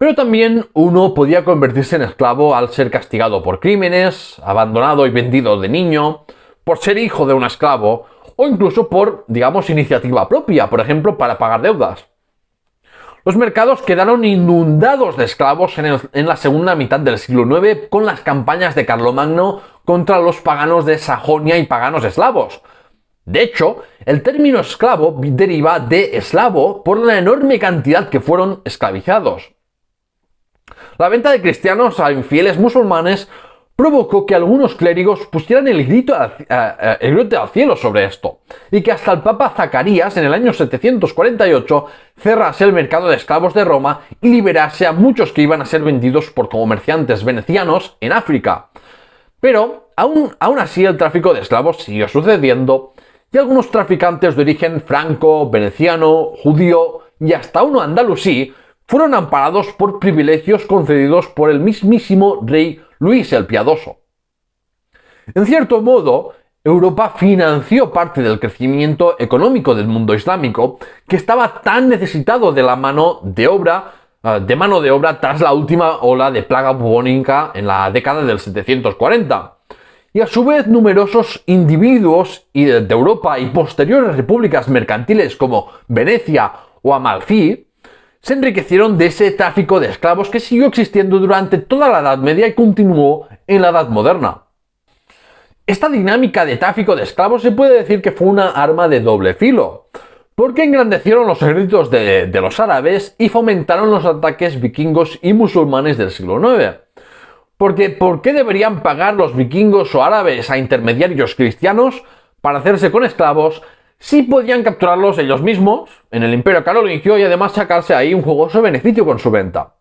Pero también uno podía convertirse en esclavo al ser castigado por crímenes, abandonado y vendido de niño, por ser hijo de un esclavo o incluso por, digamos, iniciativa propia, por ejemplo, para pagar deudas. Los mercados quedaron inundados de esclavos en la segunda mitad del siglo IX con las campañas de Carlomagno contra los paganos de Sajonia y paganos eslavos. De hecho, el término esclavo deriva de eslavo por la enorme cantidad que fueron esclavizados. La venta de cristianos a infieles musulmanes provocó que algunos clérigos pusieran el grito al cielo sobre esto, y que hasta el Papa Zacarías en el año 748 cerrase el mercado de esclavos de Roma y liberase a muchos que iban a ser vendidos por comerciantes venecianos en África. Pero, aún así, el tráfico de esclavos siguió sucediendo, y algunos traficantes de origen franco, veneciano, judío y hasta uno andalusí fueron amparados por privilegios concedidos por el mismísimo rey Luis el Piadoso. En cierto modo, Europa financió parte del crecimiento económico del mundo islámico, que estaba tan necesitado de mano de obra tras la última ola de plaga bubónica en la década del 740. Y a su vez numerosos individuos de Europa y posteriores repúblicas mercantiles como Venecia o Amalfi se enriquecieron de ese tráfico de esclavos que siguió existiendo durante toda la Edad Media y continuó en la Edad Moderna. Esta dinámica de tráfico de esclavos se puede decir que fue una arma de doble filo, porque engrandecieron los ejércitos de los árabes y fomentaron los ataques vikingos y musulmanes del siglo IX. Porque ¿por qué deberían pagar los vikingos o árabes a intermediarios cristianos para hacerse con esclavos si podían capturarlos ellos mismos en el Imperio Carolingio y además sacarse ahí un jugoso beneficio con su venta?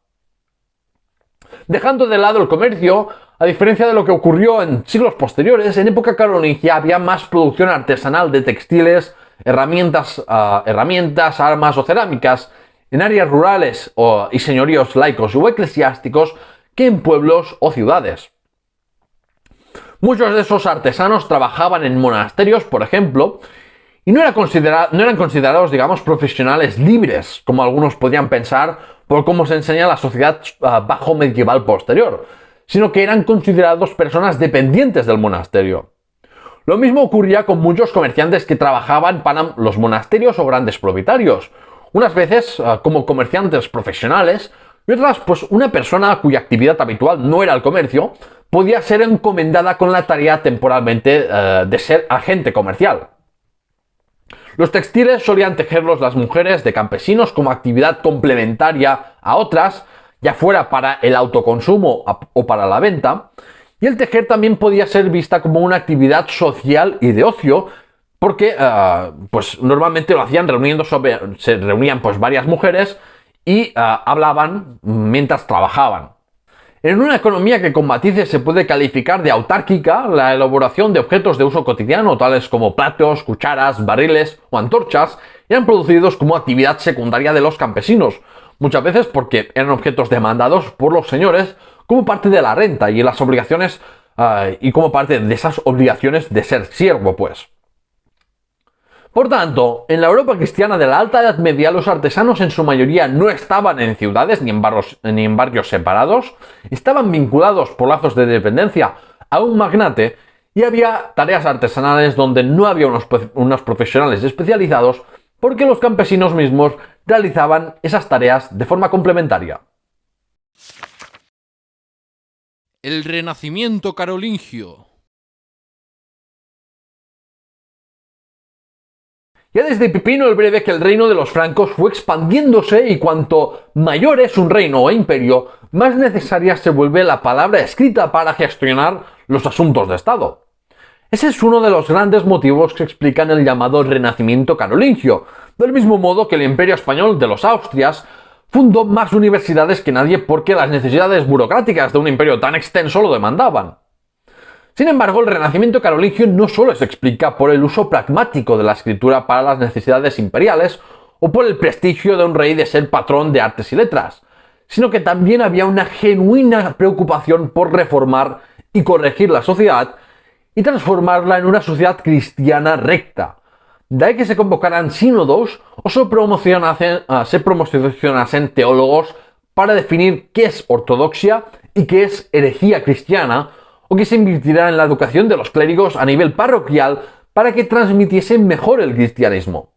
Dejando de lado el comercio, a diferencia de lo que ocurrió en siglos posteriores, en época carolingia había más producción artesanal de textiles, herramientas, armas o cerámicas en áreas rurales y señoríos laicos o eclesiásticos que en pueblos o ciudades. Muchos de esos artesanos trabajaban en monasterios, por ejemplo, y no eran considerados, digamos, profesionales libres, como algunos podían pensar por cómo se enseña en la sociedad bajo medieval posterior, sino que eran considerados personas dependientes del monasterio. Lo mismo ocurría con muchos comerciantes que trabajaban para los monasterios o grandes propietarios, unas veces como comerciantes profesionales y otras pues una persona cuya actividad habitual no era el comercio podía ser encomendada con la tarea temporalmente de ser agente comercial. Los textiles solían tejerlos las mujeres de campesinos como actividad complementaria a otras, ya fuera para el autoconsumo o para la venta, y el tejer también podía ser vista como una actividad social y de ocio, porque pues normalmente lo hacían se reunían pues varias mujeres y hablaban mientras trabajaban. En una economía que con matices se puede calificar de autárquica, la elaboración de objetos de uso cotidiano, tales como platos, cucharas, barriles o antorchas, eran producidos como actividad secundaria de los campesinos, muchas veces porque eran objetos demandados por los señores como parte de la renta y las obligaciones y como parte de esas obligaciones de ser siervo, pues. Por tanto, en la Europa cristiana de la Alta Edad Media, los artesanos en su mayoría no estaban en ciudades ni en barrios separados, estaban vinculados por lazos de dependencia a un magnate y había tareas artesanales donde no había unos profesionales especializados porque los campesinos mismos realizaban esas tareas de forma complementaria. El Renacimiento carolingio. Ya desde Pipino el Breve que el reino de los francos fue expandiéndose y cuanto mayor es un reino o imperio, más necesaria se vuelve la palabra escrita para gestionar los asuntos de Estado. Ese es uno de los grandes motivos que explican el llamado Renacimiento carolingio, del mismo modo que el Imperio Español de los Austrias fundó más universidades que nadie porque las necesidades burocráticas de un imperio tan extenso lo demandaban. Sin embargo, el Renacimiento carolingio no solo se explica por el uso pragmático de la escritura para las necesidades imperiales o por el prestigio de un rey de ser patrón de artes y letras, sino que también había una genuina preocupación por reformar y corregir la sociedad y transformarla en una sociedad cristiana recta. De ahí que se convocaran sínodos o se promocionasen teólogos para definir qué es ortodoxia y qué es herejía cristiana, o que se invirtiera en la educación de los clérigos a nivel parroquial para que transmitiesen mejor el cristianismo.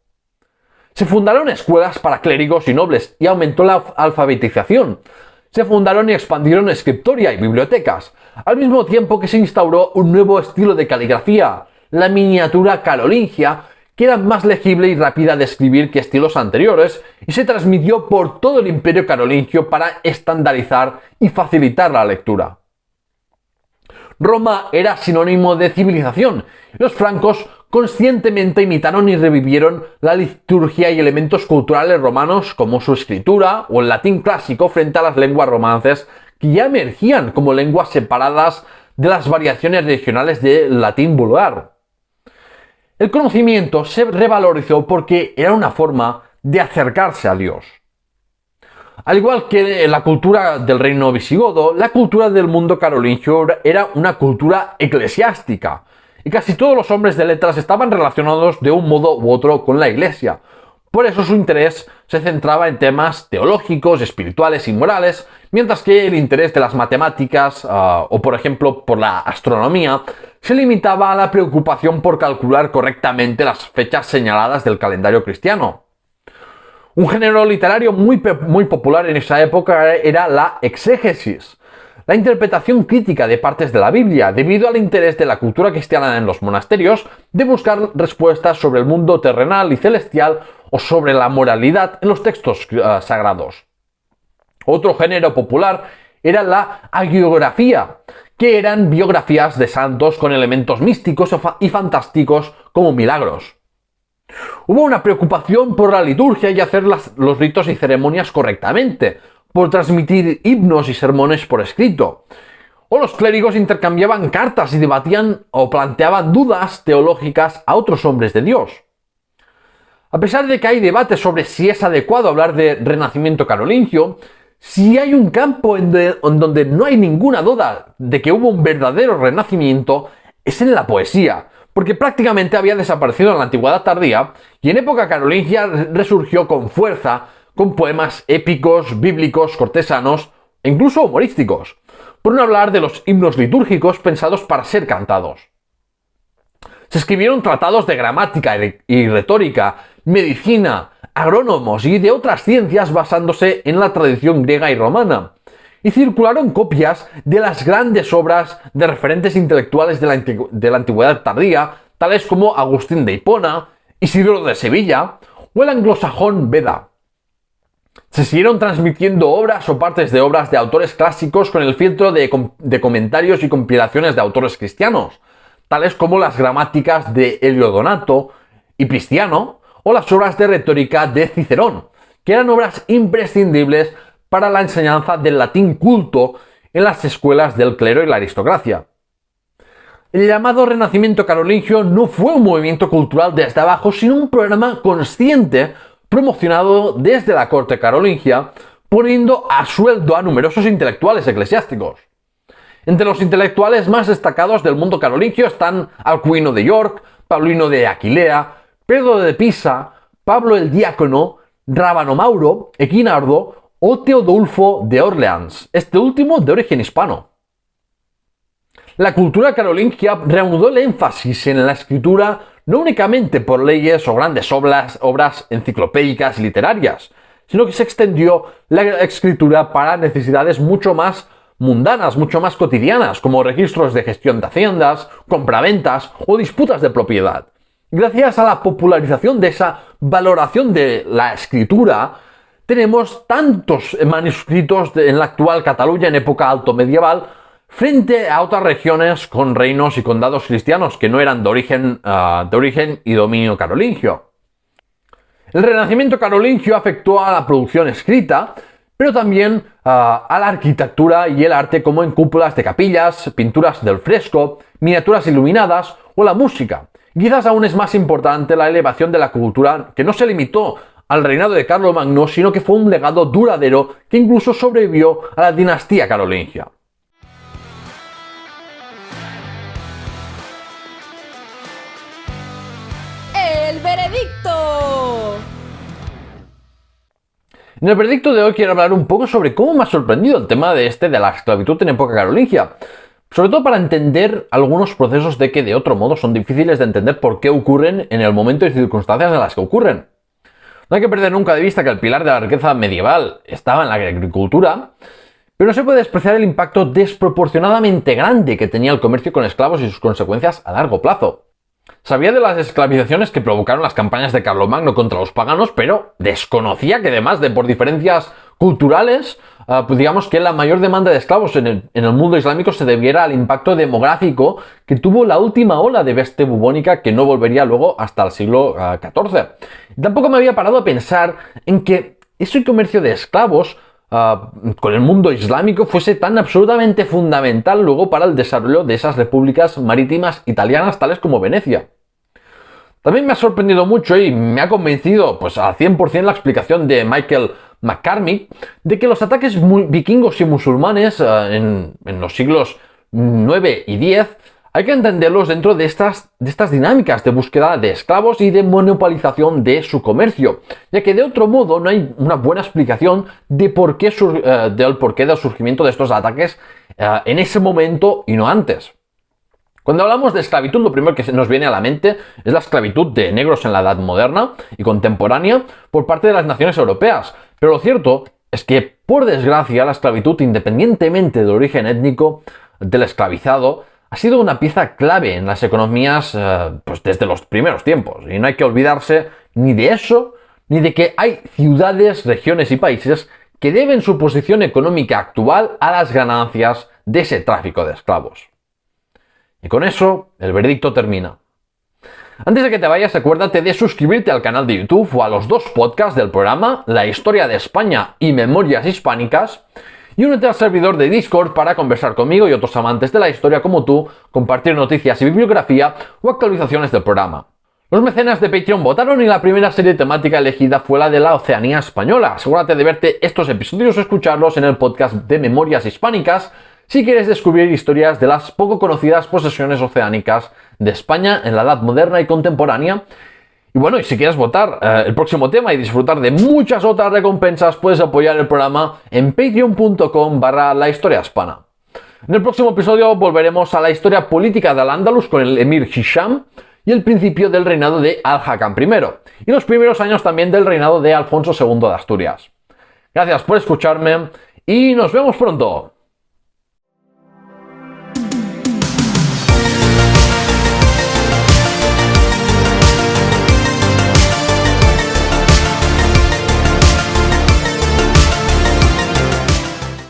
Se fundaron escuelas para clérigos y nobles y aumentó la alfabetización. Se fundaron y expandieron escriptoria y bibliotecas, al mismo tiempo que se instauró un nuevo estilo de caligrafía, la miniatura carolingia, que era más legible y rápida de escribir que estilos anteriores, y se transmitió por todo el imperio carolingio para estandarizar y facilitar la lectura. Roma era sinónimo de civilización. Los francos conscientemente imitaron y revivieron la liturgia y elementos culturales romanos como su escritura o el latín clásico frente a las lenguas romances que ya emergían como lenguas separadas de las variaciones regionales del latín vulgar. El conocimiento se revalorizó porque era una forma de acercarse a Dios. Al igual que la cultura del reino visigodo, la cultura del mundo carolingio era una cultura eclesiástica, y casi todos los hombres de letras estaban relacionados de un modo u otro con la iglesia. Por eso su interés se centraba en temas teológicos, espirituales y morales, mientras que el interés de las matemáticas, o por ejemplo por la astronomía, se limitaba a la preocupación por calcular correctamente las fechas señaladas del calendario cristiano. Un género literario muy popular en esa época era la exégesis, la interpretación crítica de partes de la Biblia, debido al interés de la cultura cristiana en los monasterios de buscar respuestas sobre el mundo terrenal y celestial o sobre la moralidad en los textos sagrados. Otro género popular era la hagiografía, que eran biografías de santos con elementos místicos y fantásticos como milagros. Hubo una preocupación por la liturgia y hacer los ritos y ceremonias correctamente, por transmitir himnos y sermones por escrito. O los clérigos intercambiaban cartas y debatían o planteaban dudas teológicas a otros hombres de Dios. A pesar de que hay debate sobre si es adecuado hablar de Renacimiento carolingio, si hay un campo en donde no hay ninguna duda de que hubo un verdadero renacimiento, es en la poesía, porque prácticamente había desaparecido en la antigüedad tardía y en época carolingia resurgió con fuerza con poemas épicos, bíblicos, cortesanos e incluso humorísticos, por no hablar de los himnos litúrgicos pensados para ser cantados. Se escribieron tratados de gramática y retórica, medicina, agrónomos y de otras ciencias basándose en la tradición griega y romana, y circularon copias de las grandes obras de referentes intelectuales de la antigüedad tardía, tales como Agustín de Hipona, Isidoro de Sevilla o el anglosajón Beda. Se siguieron transmitiendo obras o partes de obras de autores clásicos con el filtro de comentarios y compilaciones de autores cristianos, tales como las gramáticas de Heliodonato y Prisciano o las obras de retórica de Cicerón, que eran obras imprescindibles para la enseñanza del latín culto en las escuelas del clero y la aristocracia. El llamado Renacimiento carolingio no fue un movimiento cultural desde abajo, sino un programa consciente promocionado desde la corte carolingia, poniendo a sueldo a numerosos intelectuales eclesiásticos. Entre los intelectuales más destacados del mundo carolingio están Alcuino de York, Paulino de Aquilea, Pedro de Pisa, Pablo el Diácono, Rábano Mauro, Equinardo o Teodulfo de Orleans, este último de origen hispano. La cultura carolingia reanudó el énfasis en la escritura no únicamente por leyes o grandes obras enciclopédicas y literarias, sino que se extendió la escritura para necesidades mucho más mundanas, mucho más cotidianas, como registros de gestión de haciendas, compraventas o disputas de propiedad. Gracias a la popularización de esa valoración de la escritura, tenemos tantos manuscritos en la actual Cataluña en época alto medieval frente a otras regiones con reinos y condados cristianos que no eran de origen y dominio carolingio. El Renacimiento carolingio afectó a la producción escrita, pero también a la arquitectura y el arte, como en cúpulas de capillas, pinturas del fresco, miniaturas iluminadas o la música. Quizás aún es más importante la elevación de la cultura, que no se limitó al reinado de Carlomagno, sino que fue un legado duradero que incluso sobrevivió a la dinastía carolingia. ¡El veredicto! En el veredicto de hoy quiero hablar un poco sobre cómo me ha sorprendido el tema de la esclavitud en época carolingia. Sobre todo para entender algunos procesos que de otro modo son difíciles de entender por qué ocurren en el momento y circunstancias en las que ocurren. No hay que perder nunca de vista que el pilar de la riqueza medieval estaba en la agricultura, pero no se puede despreciar el impacto desproporcionadamente grande que tenía el comercio con esclavos y sus consecuencias a largo plazo. Sabía de las esclavizaciones que provocaron las campañas de Carlomagno contra los paganos, pero desconocía que además de por diferencias culturales, digamos que la mayor demanda de esclavos en el mundo islámico se debiera al impacto demográfico que tuvo la última ola de peste bubónica, que no volvería luego hasta el siglo XIV. Tampoco me había parado a pensar en que ese comercio de esclavos con el mundo islámico fuese tan absolutamente fundamental luego para el desarrollo de esas repúblicas marítimas italianas tales como Venecia. También me ha sorprendido mucho y me ha convencido al 100% la explicación de Michael McCormick de que los ataques vikingos y musulmanes en los siglos IX y X hay que entenderlos dentro de estas dinámicas de búsqueda de esclavos y de monopolización de su comercio, ya que de otro modo no hay una buena explicación del porqué del surgimiento de estos ataques en ese momento y no antes. Cuando hablamos de esclavitud, lo primero que se nos viene a la mente es la esclavitud de negros en la Edad Moderna y contemporánea por parte de las naciones europeas, pero lo cierto es que, por desgracia, la esclavitud, independientemente del origen étnico del esclavizado, ha sido una pieza clave en las economías desde los primeros tiempos. Y no hay que olvidarse ni de eso, ni de que hay ciudades, regiones y países que deben su posición económica actual a las ganancias de ese tráfico de esclavos. Y con eso, el veredicto termina. Antes de que te vayas, acuérdate de suscribirte al canal de YouTube o a los dos podcasts del programa, La Historia de España y Memorias Hispánicas, y únete al servidor de Discord para conversar conmigo y otros amantes de la historia como tú, compartir noticias y bibliografía o actualizaciones del programa. Los mecenas de Patreon votaron y la primera serie temática elegida fue la de la Oceanía española. Asegúrate de verte estos episodios o escucharlos en el podcast de Memorias Hispánicas si quieres descubrir historias de las poco conocidas posesiones oceánicas de España en la Edad Moderna y Contemporánea. Y bueno, y si quieres votar el próximo tema y disfrutar de muchas otras recompensas, puedes apoyar el programa en patreon.com/lahistoriahispana. En el próximo episodio volveremos a la historia política de Al-Ándalus con el emir Hisham y el principio del reinado de Al-Hakam I, y los primeros años también del reinado de Alfonso II de Asturias. Gracias por escucharme y nos vemos pronto.